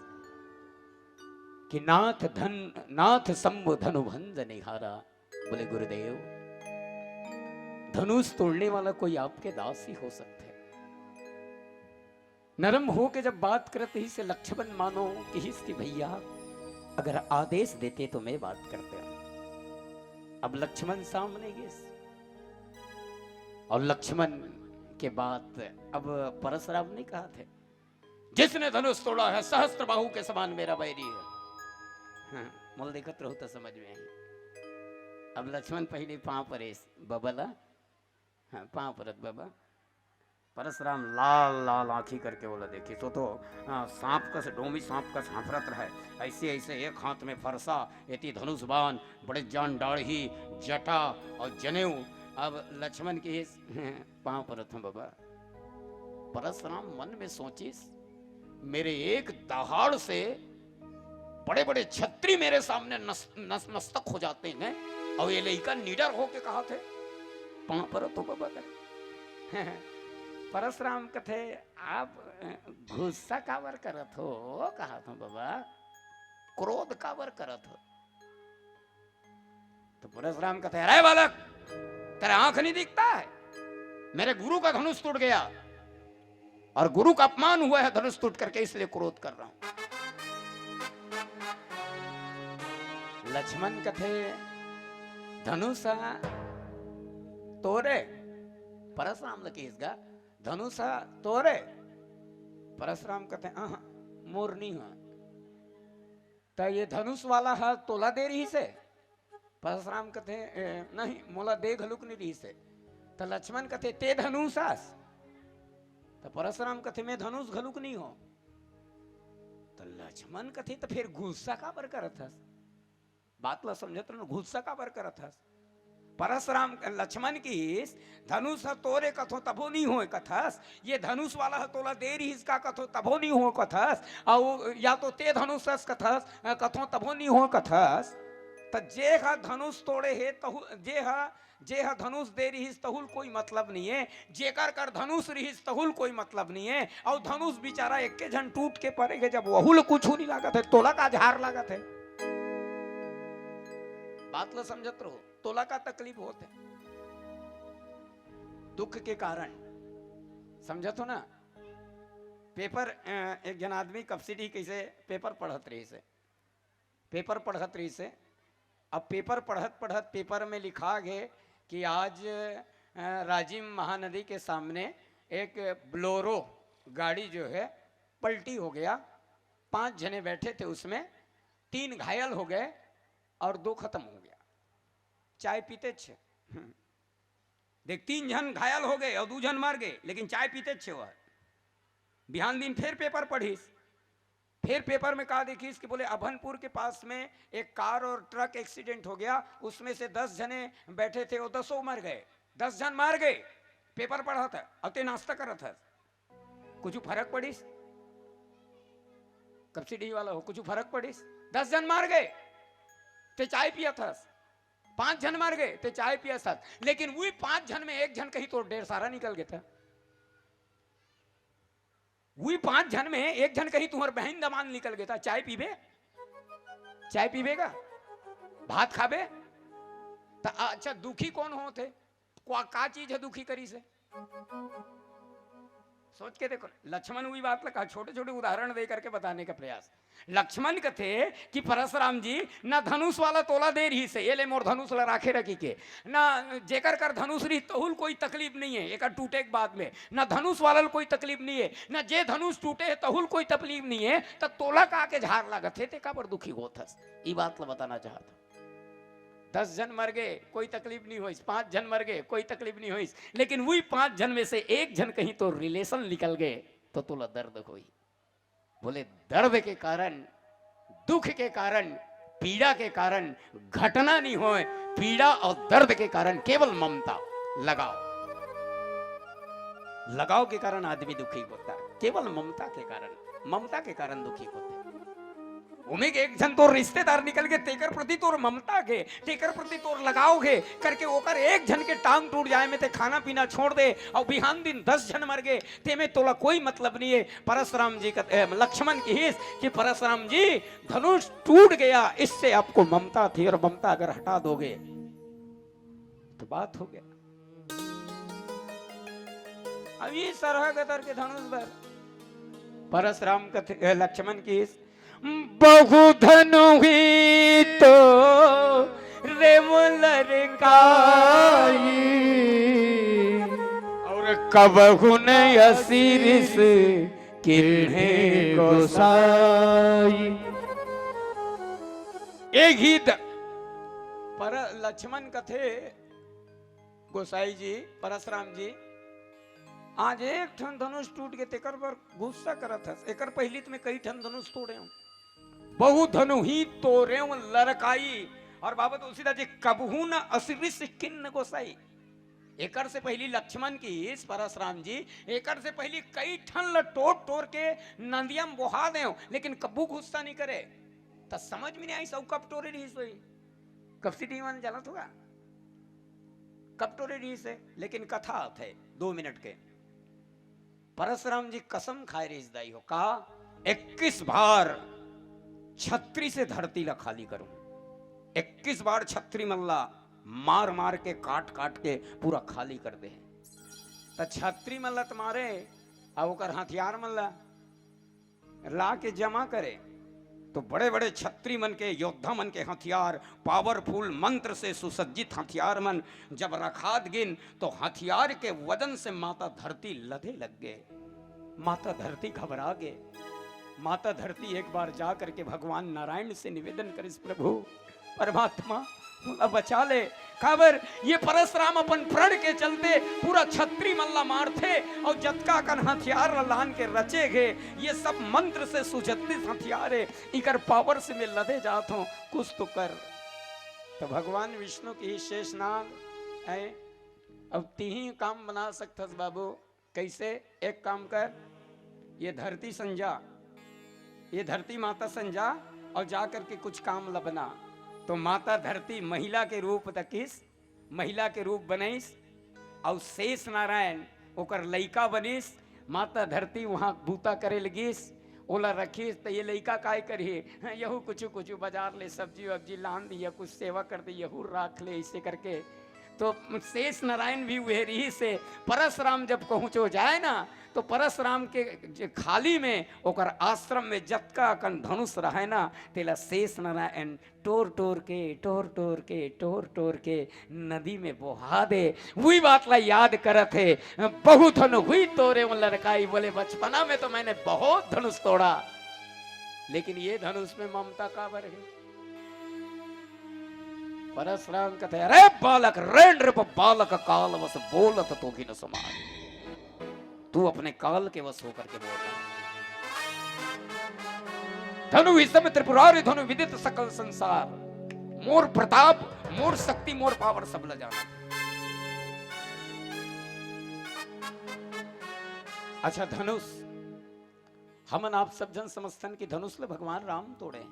Speaker 4: कि नाथ शंभु धनु भंज निहारा। बोले गुरुदेव, धनुष तोड़ने वाला कोई आपके दास ही हो सकते हैं। नरम हो के जब बात करते ही से लक्ष्मण मानो कि इसकी भैया अगर आदेश देते तो मैं बात करते हूं। अब लक्ष्मण सामने गिस और लक्ष्मण के बाद अब परशुराम ने कहा थे, जिसने धनुष तोड़ा है सहस्त्र बाहु के समान मेरा बैरी है। हाँ, मोल देखत रहो तो समझ में आई। अब लक्ष्मण पहले पांव पर बबला, हाँ पांव परत बाबा। परशुराम लाल लाल आंखी करके बोला, देखी तो सांप का से डोमी सांप का सांफरत रहा है, ऐसे ऐसे एक हाथ में फरसा एती धनुष बाण, बड़े जान डाढ़ी जटा और जनेऊ। अब लक्ष्मण के पांव परत हूं बाबा। परशुराम मन में सोचिस, मेरे एक दहाड़ से बड़े बड़े छत्री मेरे सामने नस्तक हो जाते हैं, और ये लड़का निडर होके कहा थे पांव परत हो बाबा करे। परशुराम कथे, आप गुस्सा काबर करत हो? कहा था बाबा, क्रोध काबर करत हो? तो परशुराम कथे, अरे बालक, तेरा आंख नहीं दिखता है? मेरे गुरु का धनुष टूट गया और गुरु का अपमान हुआ है धनुष टूट करके, इसलिए क्रोध कर रहा हूं। लक्ष्मण कथे, धनुषा तोरे? परशुराम लकीसगा धनुषा तोरे? परशुराम कहते मोर नहीं हुआ, तो ये धनुष वाला है तोला दे रही से? परशुराम कहते नहीं, मोला दे घलुक नहीं रही से। तो लक्ष्मण कहते, ते धनुषास? तो परशुराम कहते, मैं धनुष घलुक नहीं हो। तो लक्ष्मण कहते, तो फिर गुस्सा का बर करत हस? बात ला समझत न, गुस्सा का बर करत हस? परशुराम लक्ष्मण की धनुष तोरे कथो तबो नहीं हो कथस, ये धनुष वाला तोला दे रही इसका कथो तबो नहीं हो कथस, और या तो ते धनुष कथस कथो तबो नहीं हो कथस। तो जे हा धनुष तोड़े है तहु जे हा धनुष दे रही तहुल कोई मतलब नहीं है, जेकर कर धनुष रही तहुल कोई मतलब नहीं है। और धनुष बेचारा एक के झन टूट के पड़ेगे, जब वहुल कुछ नहीं लागत है, तोला का झार लागत है। बात ला समझत रहो, तोला का तकलीफ होते दुख के कारण, समझत हो ना। पेपर एक जन आदमी कपसिटी कैसे पेपर पढ़त रही से, अब पेपर पढ़त पढ़त पेपर में लिखा गए कि आज राजिम महानदी के सामने एक ब्लोरो गाड़ी जो है पलटी हो गया। 5 जने बैठे थे उसमें, 3 घायल हो गए और 2 खत्म हो गया। चाय पीते छे देख, 3 जन घायल हो गए और 2 जन मार गए, लेकिन चाय पीते छे। वह बिहान दिन फिर पेपर पढ़ीस, फिर पेपर में कहा देखिस कि बोले अभनपुर के पास में एक कार और ट्रक एक्सीडेंट हो गया, उसमें से 10 जने बैठे थे, वो 10 मर गए, 10 जन मार गए। पेपर पढ़ा था और ते नाश्ता करा था। कुछ फर्क पड़ीस? सब्सिडी वाला हो, कुछ फर्क पड़ीस? 10 जन मार गए ते चाय पिया था, 5 जन मार गए ते चाय पिया था। लेकिन वही 5 जन में 1 जन कहीं तो ढेर सारा निकल गया था। वही 5 जन में 1 जन कहीं तुम्हारे बहन दमान निकल गया था। चाय पीबे? चाय पीबेगा? भात खाबे? तो अच्छा दुखी कौन हो थे? का चीज है दुखी करी से? सोच के देखो। लक्ष्मण वही बात लगा, छोटे छोटे उदाहरण दे करके बताने का प्रयास। लक्ष्मण कथे कि परशुराम जी ना धनुष वाला तोला दे रही से, ये ले मोर धनुष ला राखे रखी के, ना जेकर कर धनुष रही तहुल कोई तकलीफ नहीं है, एक टूटे के बाद में ना धनुष वाला कोई तकलीफ नहीं है, ना जे धनुष टूटे है तहुल कोई तकलीफ नहीं है, तो तोला का के झाड़ लागत है, ते का पर दुखी होत हस। ई बात ला बताना चाहता। 10 जन मर गए कोई तकलीफ नहीं हुई, 5 जन मर गए कोई तकलीफ नहीं हुई, लेकिन वही 5 जन में से 1 जन कहीं तो रिलेशन निकल गए तो तुला दर्द हुई। बोले दर्द के कारण, दुख के कारण, पीड़ा के कारण घटना नहीं हो, पीड़ा और दर्द के कारण केवल ममता, लगाव, लगाव के कारण आदमी दुखी होता है। केवल ममता के कारण, ममता के कारण दुखी होते हैं। उमें 1 जन तोर रिश्तेदार निकल के तेकर प्रति तोर ममता के, तेकर प्रति तोर लगाव के करके ओकर 1 जन के टांग टूट जाए में ते खाना पीना छोड़ दे और बिहान दिन 10 जन मर गए, ते में तोला कोई मतलब नहीं है। परशुराम जी का लक्ष्मण की हिस्स कि परशुराम जी धनुष टूट गया, इससे आपको ममता थी और ममता अगर हटा दोगे तो बात हो गया। अभी सरह गदर के धनुष पर परशुराम का लक्ष्मण की हिस्स बहु धनु ही तो रेवलर काई और कबहु न असीरिस किन्हे गोसाई। एक ही पर लक्ष्मण कथे गोसाई जी, परशुराम जी आज 1 ठन धनुष टूट के तेकर पर गुस्सा करत हस। एकर पहली में कई ठन धनुष तोड़े हूं, बहु धनु ही तोरे लड़काई। और बाबा तुलसीदास जी कबहू न असिरिस किन्न गोसाई। एकर से पहली लक्ष्मण की इस परशुराम जी एकर से पहली कई ठन ल तोड़ के नदिया में बहा दे, लेकिन कबू गुस्सा नहीं करे। तो समझ में नहीं आई सब कब टोरे रही सोई, कब सी दीवान जलत होगा, कब टोरे रही से। लेकिन कथा थे 2 मिनट के। परशुराम जी कसम खाए रही दाई हो, कहा 21 बार छत्री से धरती ला खाली करूं, 21 बार छत्री मल्ला मार मार के काट काट के पूरा खाली कर दे। तो छत्री मल्ला तुम्हारे और हथियार मल्ला ला के जमा करे, तो बड़े बड़े छत्री मन के योद्धा मन के हथियार, पावरफुल मंत्र से सुसज्जित हथियार मन जब रखात गिन तो हथियार के वजन से माता धरती लदे लग गए। माता धरती घबरा गए। माता धरती एक बार जा करके भगवान नारायण से निवेदन करिस, प्रभु परमात्मा अब बचा ले। खबर ये परशुराम अपन प्रण के चलते पूरा छत्री मल्ला मारते और जतका कन हथियार लान के रचे गए, ये सब मंत्र से सुसज्जित हथियार है, इकर पावर से मैं लदे जात हूं, कुछ तो कर। तो भगवान विष्णु की शेष नाग है, अब 3 काम बना सकता बाबू। कैसे? एक काम कर, ये धरती संजा, ये धरती माता संजा और जाकर के कुछ काम लबना। तो माता धरती महिला के रूप तकिस, महिला के रूप बनैस और शेष नारायण ओकर लइका बनिस। माता धरती वहाँ बूता करे लगिस, ओला रखिस। तो ये लइका काय करिए, यहू कुछ बाजार ले सब्जी वब्जी लान दिया, कुछ सेवा कर दी, यहू राख ले, इसे करके तो शेष नारायण भी वेरी से परशुराम जब पहुँचो जाए ना, तो परशुराम के जे खाली में ओकर आश्रम में जतका कन धनुष रहे ना, तेला शेष नारायण टोर टोर के नदी में बहा दे। वही बात ला याद करत है, बहुत धनु हुई तोरे वो लड़काई। बोले बचपना में तो मैंने बहुत धनुष तोड़ा, लेकिन ये धनुष में ममता काबर है। परशुराम कहते अरे बालक रेंद्र बालक काल वस बोलत तो की न समाज। तू अपने काल के वश होकर के बोल रहा है। धनु विषम त्रिपुरारी धनु विदित सकल संसार। मोर प्रताप, मोर शक्ति, मोर पावर सब ल जाना। अच्छा धनुष, हमन आप सब जन समझतन कि धनुष ले भगवान राम तोड़े।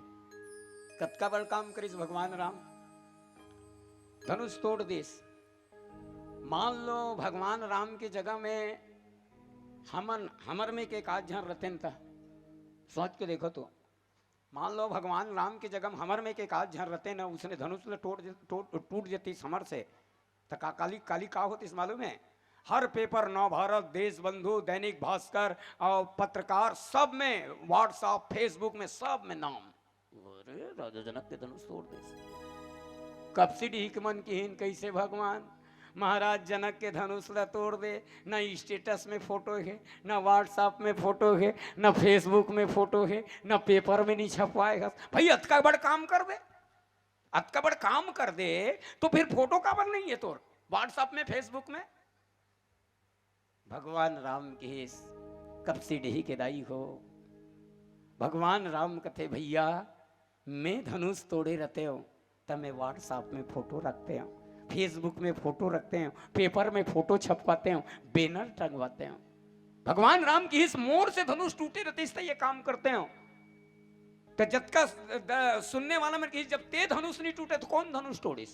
Speaker 4: कतका बड़ काम करिस भगवान राम, धनुष तोड़ दिस। मान लो भगवान राम की जगह में हमर में के काज झन रतेन था, सोच के देखो तो। मान लो भगवान राम की जगह हमर में के काज झन रते न, उसने धनुष ले टूट जती समर से, तो काली का होती मालूम है। हर पेपर, नव भारत, देश बंधु, दैनिक भास्कर और पत्रकार सब में, व्हाट्सएप, फेसबुक में, सब में नाम, अरे राजा जनक के धनुष तोड़ दे। कब से ढीक मन की हीन कैसे भगवान महाराज जनक के धनुष ला तोड़ दे। न स्टेटस में फोटो है, न व्हाट्सएप में फोटो है, न फेसबुक में फोटो है, न पेपर में नहीं छपवाएगा। भाई अतका बड़ काम कर दे, अतका बड़ काम कर दे तो फिर फोटो काबर नहीं है तोर व्हाट्सएप में, फेसबुक में। भगवान राम के कब से ढही के दाई हो। भगवान राम कहते भैया मैं धनुष तोड़े रहते हो, तब मैं व्हाट्सएप में फोटो रखते हूँ, फेसबुक में फोटो रखते हैं, पेपर में फोटो छपवाते हैं, बैनर टंगवाते हैं। भगवान राम की इस मोर से धनुष टूटे रहते इससे ये काम करते हैं। तो जब का सुनने वाला में जब ते धनुष नहीं टूटे तो कौन धनुष तोड़िस?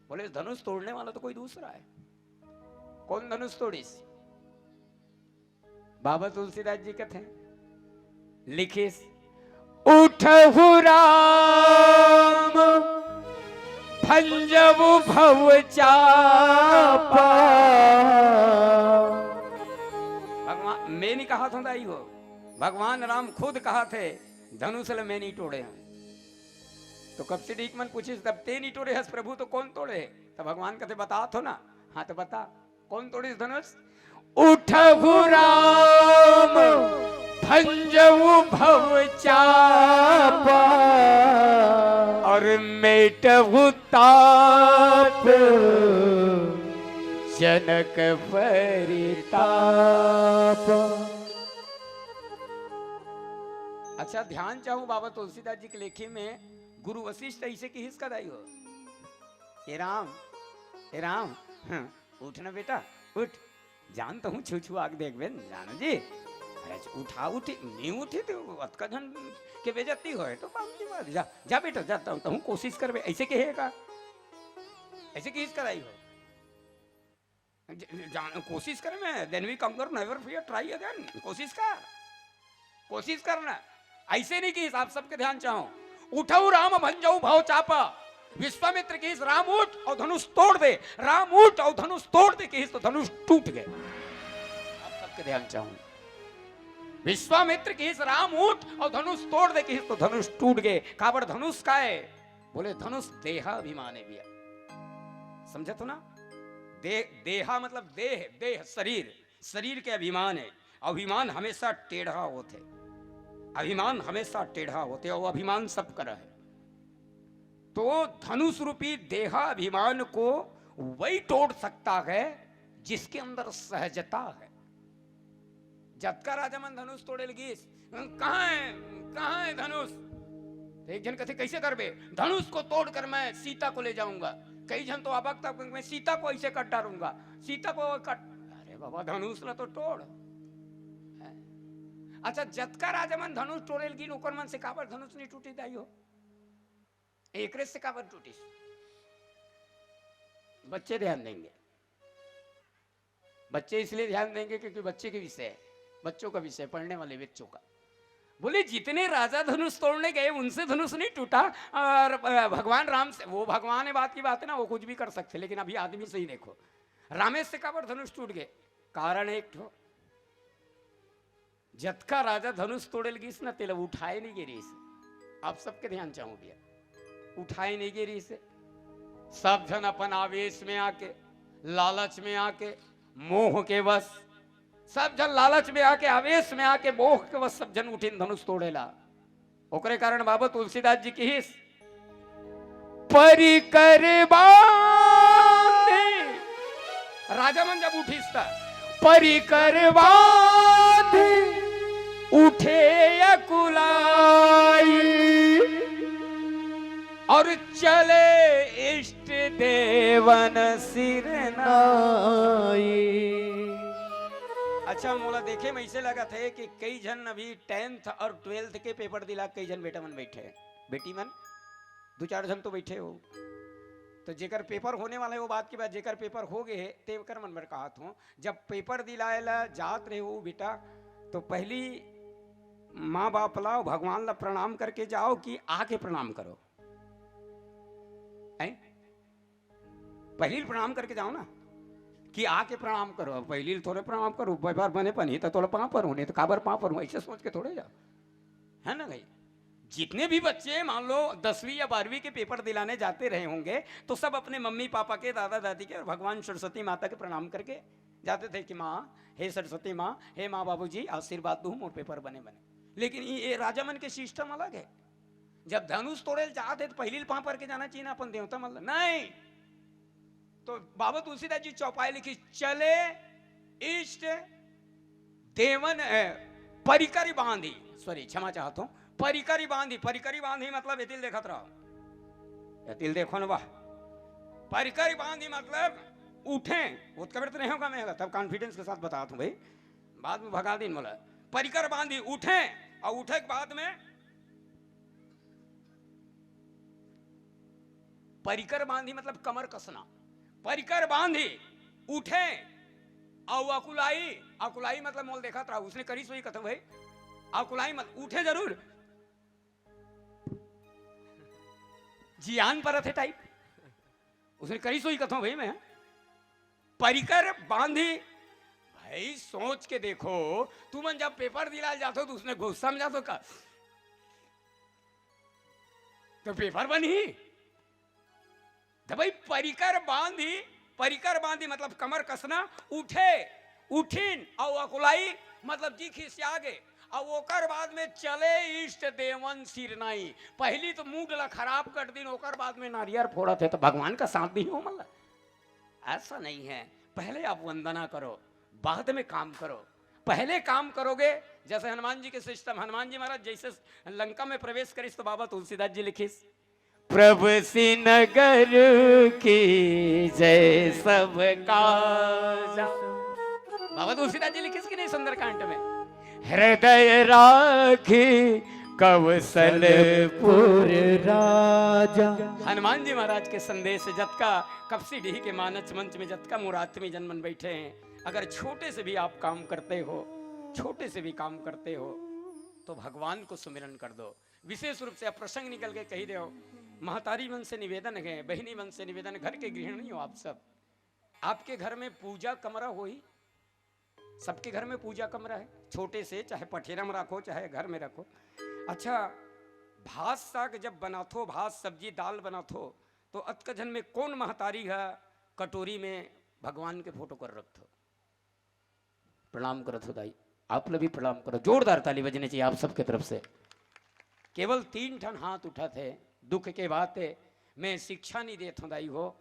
Speaker 4: बोले धनुष तोड़ने वाला तो कोई दूसरा है। कौन धनुष तोड़िस? बाबा तुलसीदास जी कहते हैं लिखिस, उठहु राम भंजबु भव चापा। भगवान मैं नहीं कहा था दाई हो, भगवान राम खुद कहा थे धनुष ले मैं नहीं तोड़े हैं। तो कब से ठीक मन पूछिस तब ते नहीं तोड़े हस प्रभु तो कौन तोड़े? तो भगवान कहते बता तो ना। हाँ तो बता कौन तोड़िस धनुष? उठहु राम भंजबु भव चापा और मेटहु तात जनक परिताप। अच्छा ध्यान चाहूं बाबा तुलसीदास जी के लेखे में गुरु वशिष्ठ ऐसे की हिस्सा दाई हो। ए राम उठ ना बेटा उठ, जानता हूँ छू छू आग देख बेन जानो जी, उठा उठी नहीं उठी तो अतका धन के बेजती हो तो बात की बात। जा जा बेटा जाता हूँ कोशिश कर बे। ऐसे कहेगा, ऐसे किस कराई हो कोशिश कर मैं देन वी कंकर नेवर फियर ट्राई अगेन। कोशिश करना ऐसे नहीं कि आप सबके ध्यान चाहो। उठाऊ राम भंजाऊ भाव चापा, विश्वामित्र की राम उठ और धनुष तोड़ दे, राम उठ और धनुष तोड़ दे कि तो धनुष टूट गए। आप सबके ध्यान चाहूं, विश्वामित्र की राम उठ और धनुष तोड़ दे कि तो धनुष टूट गए। काबर धनुष का है? बोले धनुष देहाभिमान है भैया, समझे तो ना। देहा मतलब देह शरीर के अभिमान है। अभिमान हमेशा टेढ़ा होते, अभिमान हमेशा टेढ़ा होते और अभिमान सब कर है। तो धनुष रूपी देहाभिमान को वही तोड़ सकता है जिसके अंदर सहजता है। जतका राजा मन धनुष तोड़े लगी, कहाँ है धनुष? एक जन कहते कैसे करबे? धनुष को तोड़कर मैं सीता को ले जाऊंगा। कई जन तो अबक तक मैं सीता को ऐसे कट डालूंगा, सीता को कट। अरे बाबा धनुष ला तो तोड़। अच्छा जतका राजा मन धनुष तोड़े लगी ओकर मन से काबर धनुष नहीं टूटी दाई हो? एक से काबर टूटी? बच्चे ध्यान देंगे, बच्चे इसलिए ध्यान देंगे क्योंकि बच्चे के विषय, बच्चों का विषय, पढ़ने वाले बच्चों का। बोले जितने राजा धनुष तोड़ने गए उनसे धनुष नहीं टूटा, और भगवान राम से, वो भगवान है बात की बात है ना, वो कुछ भी कर सकते, लेकिन अभी आदमी से ही देखो, रामेश से काबर धनुष टूट गए, कारण एक ठो जत का राजा धनुष तोड़े लगी ना तेल उठाए नहीं गिरी से। आप सबके ध्यान चाहूंगी, उठाए नहीं गिरी से। सब जन अपन आवेश में आके, लालच में आके, मोह के वश, सब जन लालच में आके, आवेश में आके, मोह के वश सब जन उठिन धनुष तोड़ेला। ओकरे कारण बाबा तुलसीदास जी की हिस परिकर बांधे, राजा मन जब उठिस था, परिकर बांधे उठे अकुलाई, और चले इष्ट देवन सिर नाई। अच्छा मोला देखे में ऐसे लगा थे कि कई जन अभी 10th और 12th के पेपर दिला, कई जन बेटा मन बैठे, बेटी मन 2-4 जन तो बैठे हो, तो जेकर पेपर होने वाला है वो बात की बात, जेकर पेपर हो गए तेकर मन में कहा हूँ, जब पेपर दिलाएला जात रहे हो बेटा, तो पहली माँ बाप लाओ, भगवान ला प्रणाम करके जाओ कि आके प्रणाम करो, है? पहली प्रणाम करके जाओ ना, कि आके प्रणाम करो, पहली थोड़े प्रणाम करो, बार बने पनी तो थोड़ा पाँव पर होने तो काबर पाँव पर हूँ, ऐसे सोच के थोड़े जाओ, है ना भाई। जितने भी बच्चे मान लो 10वीं या 12वीं के पेपर दिलाने जाते रहे होंगे, तो सब अपने मम्मी पापा के, दादा दादी के और भगवान सरस्वती माता के प्रणाम करके जाते थे कि माँ, हे सरस्वती माँ, हे माँ बाबूजी आशीर्वाद दूँ मोर पेपर बने बने। लेकिन ये राजा मन के सिस्टम अलग है, जब धनुष तोड़े जाते तो पहली पाँव पर के जाना चाहिए ना अपन देवता मतलब, नहीं। तो बाबा तुलसीदास जी चौपाई लिखी, चले इष्ट देवन परिकरी बांधी, सॉरी क्षमा चाहता हूं, परिकरी बांधी, परिकरी बांधी मतलब एतिल देखत रहो, एतिल देखो ना वाह, परिकरी बांधी मतलब उठे, वो कबर तो नहीं होगा, मैं तब कॉन्फिडेंस के साथ बताता हूं भाई, बाद में भगा दिन बोला, परिकर बांधी उठे, और उठे के बाद में परिकर बांधी मतलब कमर कसना, परिकर बांधी उठे, और अकुलाई, अकुलाई मतलब मोल देखा था, उसने करी सोई कथा भाई, अकुलाई मत उठे जरूर, जियान पर थे टाइप, उसने करी सोई कथा भाई, मैं परिकर बांधी भाई, सोच के देखो, तू मन जब पेपर दिला जातो तो उसने गुस्सा में जातो का, तो पेपर बनी तो भाई परिकर बांधी, परिकर बांधी मतलब कमर कसना, उठे, उठिन, और अकुलाई मतलब जी खिसिया गे, और ओकर बाद में चले इष्ट देवन सिरनाई, पहली तो मूड ला खराब कर दिन, ओकर बाद में नारियल फोड़ा थे, तो भगवान का साथ भी हो मतलब, ऐसा नहीं है। पहले आप वंदना करो, बाद में काम करो, पहले काम करोगे, जैसे हनुमान जी के सिस्टम, हनुमान जी महाराज जैसे लंका में प्रवेश करिस तो बाबा तुलसीदास जी लिखिस, प्रभु श्रीनगर की जय सब काजा, बाबा तुलसीदास जी लिखिस कि नहीं सुंदरकांड में, हृदय राखी कौशलपुर राजा। हनुमान जी महाराज के संदेश जत का कपसी डी के मानस मंच में जत का मुरात्मी जन्मन बैठे हैं, अगर छोटे से भी आप काम करते हो, छोटे से भी काम करते हो, तो भगवान को सुमिरन कर दो। विशेष रूप से अब प्रसंग निकल के कही दो, महतारी मन से निवेदन है, बहिनी मन से निवेदन, घर के गृहिणी हो आप सब, आपके घर में पूजा कमरा हो ही, सबके घर में पूजा कमरा है, छोटे से, चाहे पठेरा में रखो चाहे घर में रखो। अच्छा, भात साग जब बनाथो, भात सब्जी दाल बनाथो, तो अतकजन में कौन महतारी है कटोरी में भगवान के फोटो कर रखो, प्रणाम करो तो दाई, आप लोग भी प्रणाम करो, जोरदार ताली बजने चाहिए आप सबके तरफ से। केवल 3 ठन हाथ उठा थे, दुख के बात है, मैं शिक्षा नहीं देता दाई हो,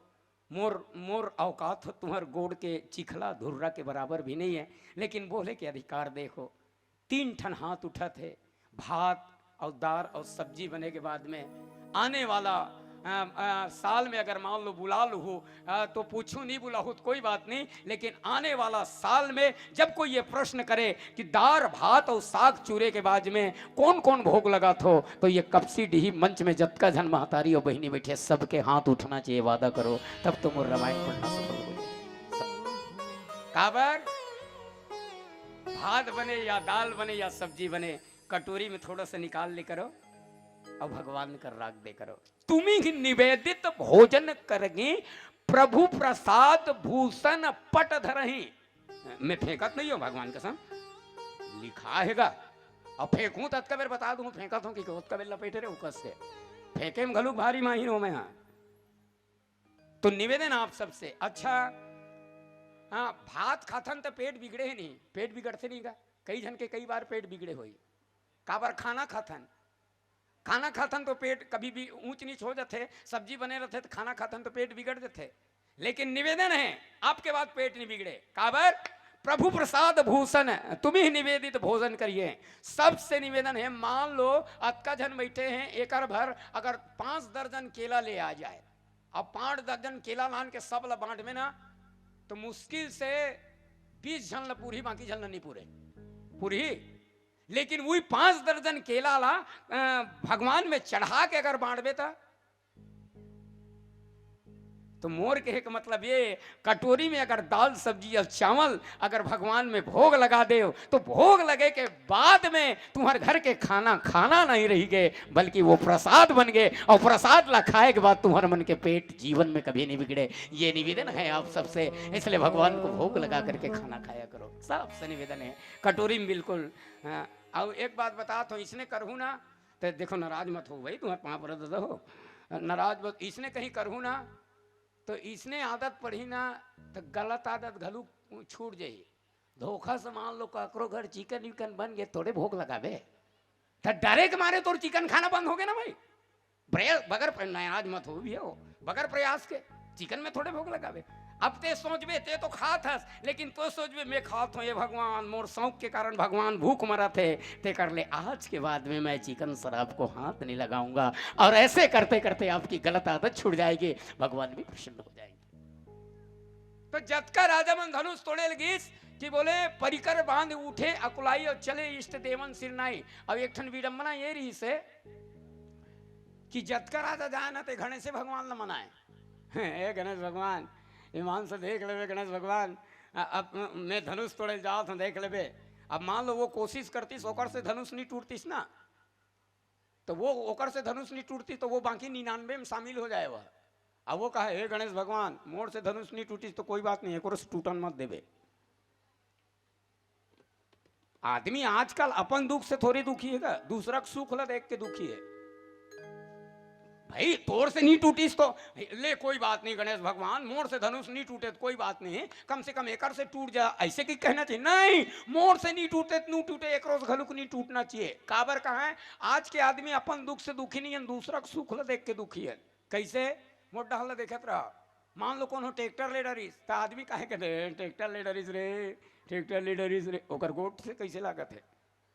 Speaker 4: मोर औकात हो तुम्हार गोड़ के चिखला धुर्रा के बराबर भी नहीं है, लेकिन बोले के अधिकार देखो। 3 ठन हाथ उठा थे, भात और दाल और सब्जी बने के बाद में आने वाला साल में अगर मान लो बुला लो हो तो पूछूं, नहीं बुला हो तो कोई बात नहीं, लेकिन आने वाला साल में जब कोई ये प्रश्न करे कि दाल भात और साग चूरे के बाद में कौन कौन भोग लगा तो ये कपसी डी मंच में जतका जन महतारी और बहिनी बैठे सबके हाथ उठना चाहिए, वादा करो, तब तुम रामायण पढ़ना सफल हो। काबर भात बने या दाल बने या सब्जी बने, कटोरी में थोड़ा सा निकाल ले करो और भगवान का राग दे करो। तुम्ही ही निवेदित भोजन करगे प्रभु प्रसाद भूषण पट धरही। मैं फेंकत नहीं हूं भगवान कसम, लिखा हैगा। अब फेंकूं तब का बेर बता दूं फेंकत हूं कि का बेर लपेटे रे उकस से फेंके में घलू भारी माहिर हो मैं। हाँ तो निवेदन आप सबसे। अच्छा हाँ, भात खाथन तो पेट बिगड़े ही नहीं, पेट बिगड़ते नहीं का। कई जन के कई बार पेट बिगड़े हुई काबर खाना खाथन, खाना खाथन तो पेट कभी भी ऊंच नीच हो जाते, सब्जी बने रहते तो खाना खाथन तो पेट बिगड़ जाते। लेकिन निवेदन है आपके बाद पेट नहीं बिगड़े। काबर प्रभु प्रसाद भूषण तुम्ही ही निवेदित भोजन करिए। सबसे निवेदन है, मान लो अक्का जन बैठे हैं एकर भर, अगर 5 दर्जन केला ले आ जाए, अब 5 दर्जन केला लान के सब ला बांट में ना, तो मुश्किल से 20 जन ला पूरी, बाकी जन ला नहीं पूरे पूरी। लेकिन वही 5 दर्जन केला ला भगवान में चढ़ा के अगर बांटबे तो मोर के का मतलब ये, कटोरी में अगर दाल सब्जी और चावल अगर भगवान में भोग लगा दे तो भोग लगे के बाद में तुम्हारे घर के खाना खाना नहीं रही गए, बल्कि वो प्रसाद बन गए। और प्रसाद ला खाए के बाद तुम्हारे मन के पेट जीवन में कभी नहीं बिगड़े। ये निवेदन है आप सबसे, इसलिए भगवान को भोग लगा करके खाना खाया करो। सबसे निवेदन है कटोरी में बिल्कुल। और एक बात बता तो इसने करहू ना तो देखो नाराज मत हो भाई, तुम्हारे पाँव पर दादा हो नाराज मत। इसने कहीं करहू ना तो इसने आदत पढ़ी ना तो गलत आदत घलू छूट जाई। धोखा से मान लो ककरो घर चिकन विकन बन गए तोड़े भोग लगावे तो डरे के मारे तोड़ चिकन खाना बंद हो गया ना भाई। बगैर नाराज मत हो भी हो, बगैर प्रयास के चिकन में थोड़े भोग लगावे। अब ते सोचबे ते तो खात हस, लेकिन तो सोचबे मैं खात हूँ ये भगवान मोर शौक के कारण भगवान भूख मरा थे ते कर ले, आज के बाद में मैं चिकन शराब को हाथ नहीं लगाऊंगा। और ऐसे करते करते आपकी गलत आदत छूट जाएगी, भगवान भी प्रसन्न हो जाएंगे। तो जतका राजा मन धनुष तोड़े लगिस कि बोले परिकर बांध उठे अकुलाई और चले इष्ट देवन सिरनाई। अब एक ठन विडंबना ये रही से कि जतका राजा जाए ना ते गणेश से भगवान न मनाए। गणेश भगवान ईमान से देख ले गणेश भगवान, अब मैं धनुष तोड़े जाओ तो देख ले। अब मान लो वो कोशिश करतीस ओकर से धनुष नहीं टूटतीस ना, तो वो ओकर से धनुष नहीं टूटती तो वो बाकी 99 में शामिल हो जाए वह। अब वो कहे हे गणेश भगवान मोर से धनुष नहीं टूटी तो कोई बात नहीं है, से टूटन मत देवे। आदमी आजकल अपन दुख से थोड़ी दुखी है, दूसरा सुख ला देख के दुखी है। भाई तोर से नहीं टूटीस तो ले कोई बात नहीं गणेश भगवान मोर से धनुष नहीं टूटे तो कोई बात नहीं, कम से कम एकर से टूट जा, ऐसे की कहना चाहिए। नहीं मोर से नहीं टूटे तो नहीं टूटे, एक रोज घलुक नहीं टूटना चाहिए। काबर कहा है आज के आदमी अपन दुख से दुखी नहीं है, दूसरा सुख ला देख के दुखी है। कैसे मोटा हल्ला देखत रहा, मान लो कोनो ट्रैक्टर ले डरिस तो आदमी काहे कहते ट्रैक्टर ले डरिस रे, ट्रैक्टर ले डरिस रे, ओकर गोट से कैसे लागत है?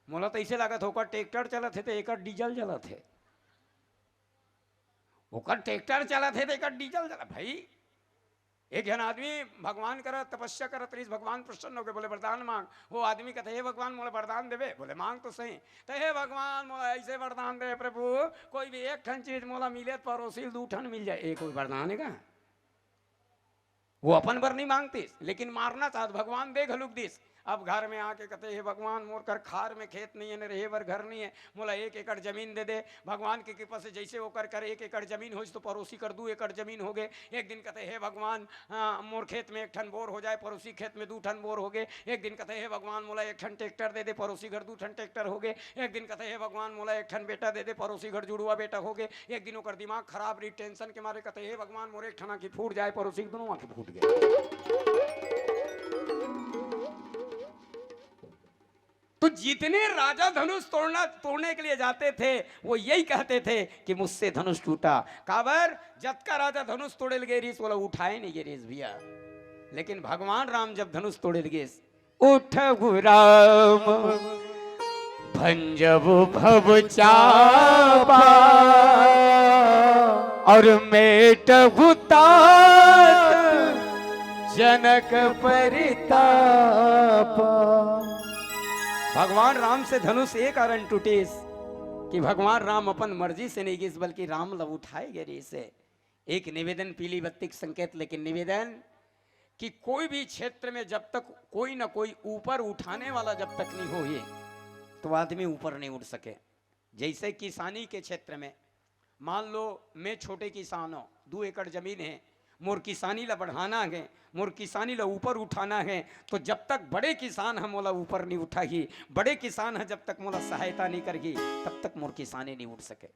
Speaker 4: मोला तो ऐसे लागत होकर ट्रैक्टर चलत है तो एक डीजल जलत है, ओकर ट्रैक्टर चलत है तो एक डीजल जला। भाई एक जन आदमी भगवान करत तपस्या करत रही, भगवान प्रसन्न हो गए, बोले वरदान मांग। वो आदमी कहते हे भगवान मोला वरदान देवे, बोले मांग तो सही। तो हे भगवान मोला ऐसे वरदान दे प्रभु कोई भी एक ठन चीज मोला मिले पड़ोसी 2 ठन मिल जाए, एक कोई वरदान है का? वो अपन पर नहीं मांगती लेकिन मारना चाहत भगवान दे घलुक दिस। अब घर में आके कहते हे भगवान मोर कर खार में खेत नहीं है न रहे बर घर नहीं है, मोला 1 एकड़ जमीन दे दे। भगवान की कृपा से जैसे होकर कर 1 एकड़ जमीन हो तो पड़ोसी कर 2 एकड़ जमीन हो गए। एक दिन कहते हे भगवान मोर खेत में 1 ठन बोर हो जाए, पड़ोसी खेत में 2 ठन बोर हो गए। एक दिन कहते हे भगवान मोला 1 ठन ट्रैक्टर दे दे, पड़ोसी घर 2 ठन ट्रैक्टर हो गए। एक दिन कहते हे भगवान मोला 1 ठन बेटा दे दे, पड़ोसी घर जुड़वा बेटा हो गए। एक दिन ओकर दिमाग खराब रही, टेंशन के मारे कहते हे भगवान मोर 1 ठना की फूट जाए, पड़ोसी दोनों आंखें फूट गए। तो जितने राजा धनुष तोड़ने के लिए जाते थे वो यही कहते थे कि मुझसे धनुष टूटा। काबर जतका राजा धनुष तोड़े लगे रीस बोला उठाए नहीं रीस भैया। लेकिन भगवान राम जब धनुष तोड़े लगे उठबु राम भंजबु भव चापा और मेटबु तात जनक परितापा। भगवान राम से धनुष एक कारण टूटीस कि भगवान राम अपन मर्जी से नहीं गिस बल्कि राम लव उठाए गए से। एक निवेदन पीली बत्ती संकेत, लेकिन निवेदन कि कोई भी क्षेत्र में जब तक कोई ना कोई ऊपर उठाने वाला जब तक नहीं हो ये तो आदमी ऊपर नहीं उठ सके। जैसे किसानी के क्षेत्र में मान लो मैं छोटे किसान हूँ, 2 एकड़ जमीन है, मोर किसानी ला बढ़ाना है, मोर किसानी ला ऊपर उठाना है, तो जब तक बड़े किसान हम मोला ऊपर नहीं उठागी, बड़े किसान है जब तक मोला सहायता नहीं करगी, तब तक मोर किसानी नहीं उठ सके।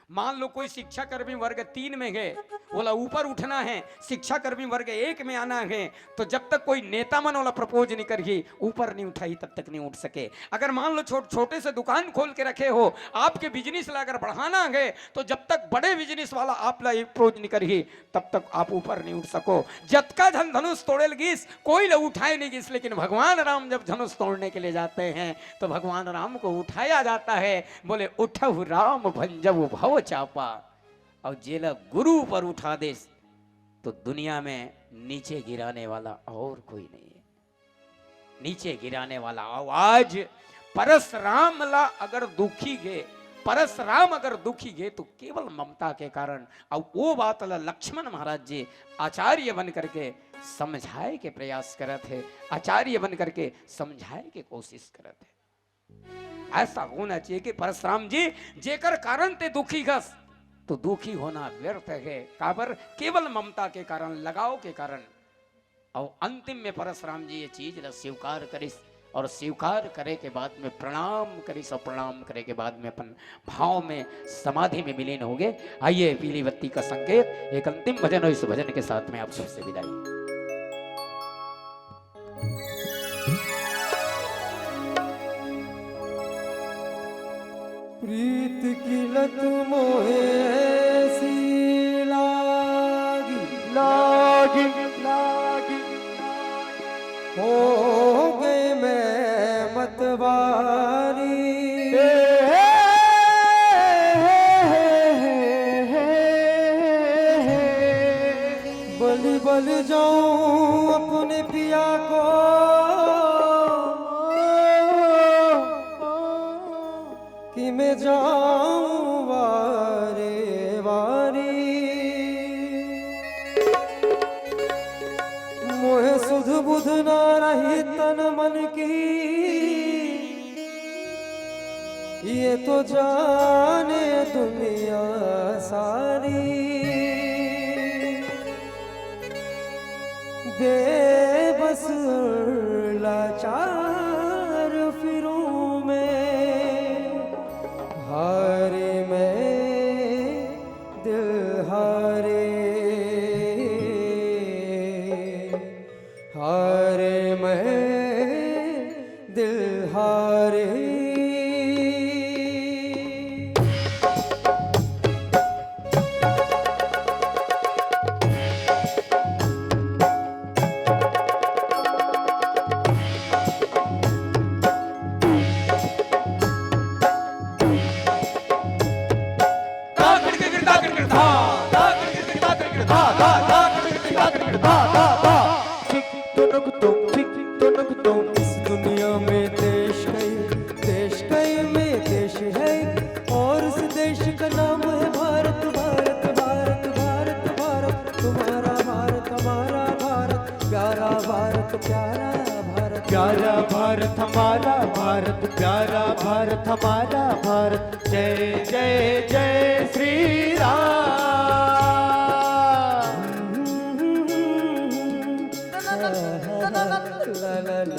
Speaker 4: मान लो कोई शिक्षा कर्मी वर्ग 3 में है, बोला ऊपर उठना है, शिक्षा कर्मी वर्ग 1 में आना है, तो जब तक कोई नेता मन वाला प्रपोज नहीं करगी, ऊपर नहीं उठाई, तब तक नहीं उठ सके। अगर मान लो छोटे से दुकान खोल के रखे हो, आपके बिजनेस ला अगर बढ़ाना है, तो जब तक बड़े बिजनेस वाला आप ला अप्रोच नहीं करगी, तब तक आप ऊपर नहीं उठ सको। जतका धन धनुष तोड़े गिस, कोई ला उठाए नहीं गिस, लेकिन भगवान राम जब धनुष तोड़ने के लिए जाते हैं, तो भगवान राम को उठाया जाता है। बोले उठहु राम भंजहु भव चापा, और जेला गुरु पर उठा दे तो दुनिया में नीचे गिराने वाला और कोई नहीं है, नीचे गिराने वाला। और आज परशुराम ला अगर दुखी गे, परशुराम अगर दुखी गे, तो केवल ममता के कारण। और वो बात ला लक्ष्मण महाराज जी आचार्य बन करके समझाए के प्रयास करत है, आचार्य बन करके समझाए के कोशिश करत है। ऐसा होना चाहिए कि परशुराम जी जेकर कारण ते दुखी घस, तो दुखी होना व्यर्थ है, काबर केवल ममता के कारण, लगाव के कारण। और अंतिम में परशुराम जी ये चीज ला स्वीकार करिस, और स्वीकार करे के बाद में प्रणाम करिस, और प्रणाम करे के बाद में अपन भाव में समाधि में विलीन हो गए। आइए पीली बत्ती का संकेत, एक अंतिम भजन, और इस भजन के साथ में आप सबसे विदाई।
Speaker 1: प्रीत की लत मोहे ऐसी लागी
Speaker 2: लागी लागी,
Speaker 1: हो गए मैं मतवारी, बलि बल जाऊं अपने पिया को, कि मैं जाऊं वारे वारी। मोहे सुध बुध ना रही तन मन की, ये तो जाने दुनिया सारी। बेबस लाचार फिरूं मैं, हारे मैं दिल हारे, हारे मैं दिल हारे। इस दुनिया में देश कई में देश है, और इस देश का नाम है भारत। भारत भारत भारत भारत, तुम्हारा भारत हमारा भारत, प्यारा भारत प्यारा भारत,
Speaker 2: प्यारा भारत हमारा भारत, प्यारा भारत हमारा भारत। जय जय जय श्री राम।
Speaker 1: ला ला ला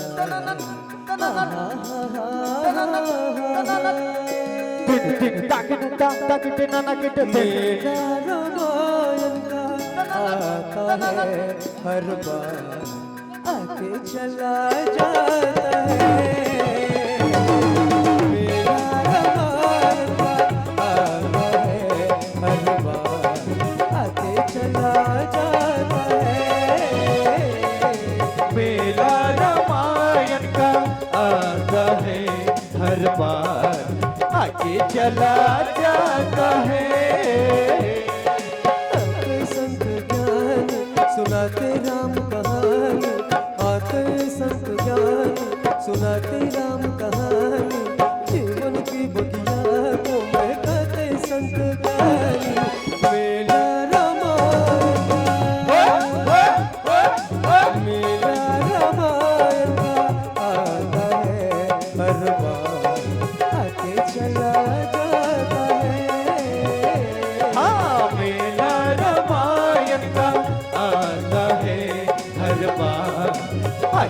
Speaker 1: मेरा रामायण का आता है हर बार, आके चला जाता है। मेरा रामायण का आता है हर बार, आके चला जाता है।
Speaker 2: मेरा रामायण का आता है हर बार, आके चला जाता है।
Speaker 1: आते संत ज्ञान सुनाते राम कहानी, आते संत ज्ञान सुनाते राम कहानी, जीवन की बगिया को महकाते संत ज्ञानी। मेरा रामायण मेरा रामायण आता है हर बार,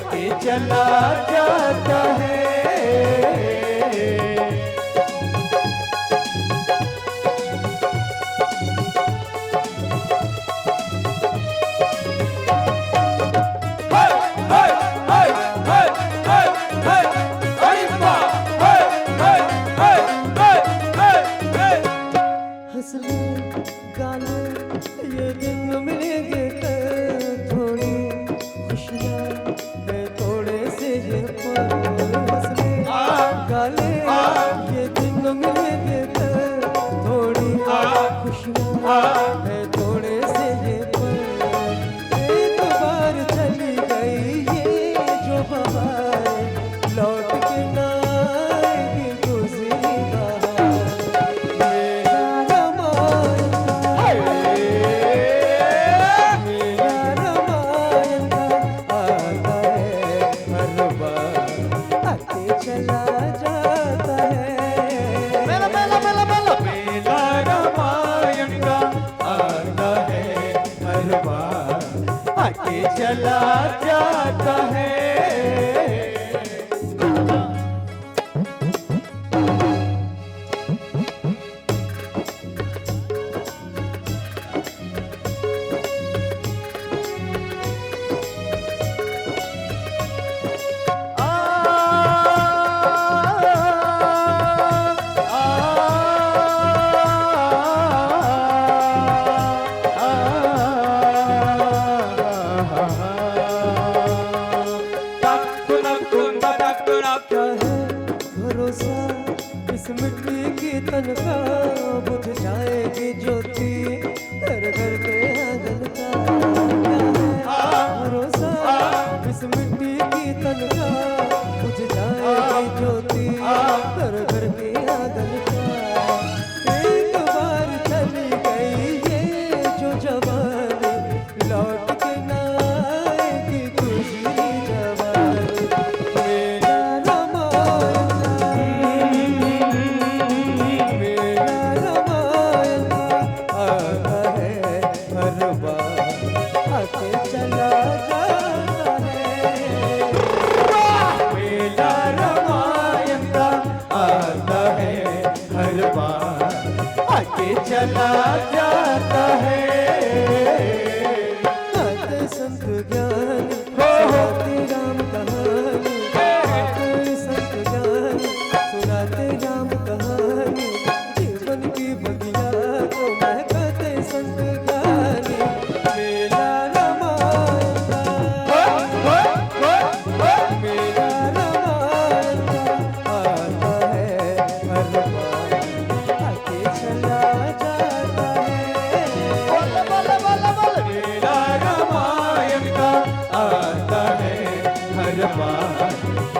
Speaker 2: आके चला जाता है।
Speaker 1: हंसले गाले ये दिन मिलेंगे कल, थोड़ी खुशियाँ है थोड़े से ये पल। हंसले गाले ये दिन मिलेंगे कल, थोड़ी खुशियाँ है थोड़े से ये पल। एक बार चली गई ये जो बहार, लौट के ना आएगी दूसरी बहार। चला जाता है
Speaker 2: मेला मेला मेला मेला मेला रामायण का आता है हर बार, आके चला जाता है।
Speaker 1: क्या है भरोसा इस मिट्टी की तन का, बुझ जाएगी ज्योति घर घर के आंगन का। क्या है भरोसा इस मिट्टी की तन का, बुझ जाएगी ज्योति घर घर के आंगन का। एक बार चली गई ये जो जवानी, लौट के ना आएगी दूसरी जवानी। चला जाता है
Speaker 2: मेला रामायण का आता है हर बार, आके चला जाता है।
Speaker 1: आते संत ज्ञान सुनाते राम कहानी, आते संत ज्ञान सुनाते राम कहानी। जीवन की बगिया को महकाते संत ज्ञानी। मेला रामायण का, मेला रामायण का आता है हर बार, आके चला जाता है।
Speaker 2: मेला रामायण का आता है हर बार,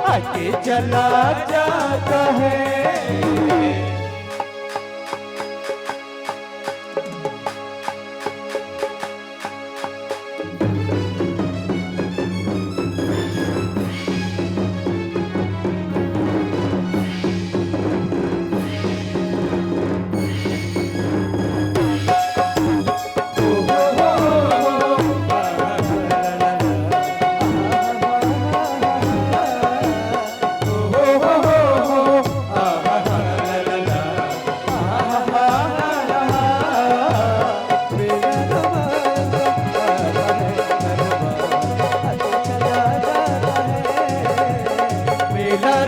Speaker 2: आके चला जाता है।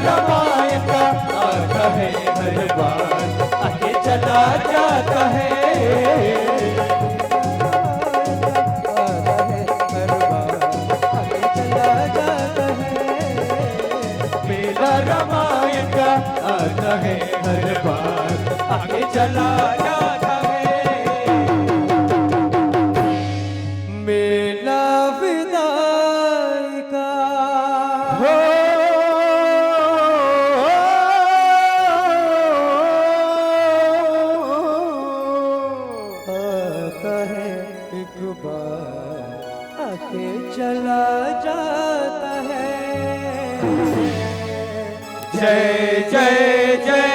Speaker 2: रामायण का आता है हर बार, आगे चला जाता है। मेला रामायण का आता है हर बार, आगे चला जाता है।
Speaker 1: मेला विदाई का आता है एक बार, आके चला जाता है।
Speaker 3: जय जय जय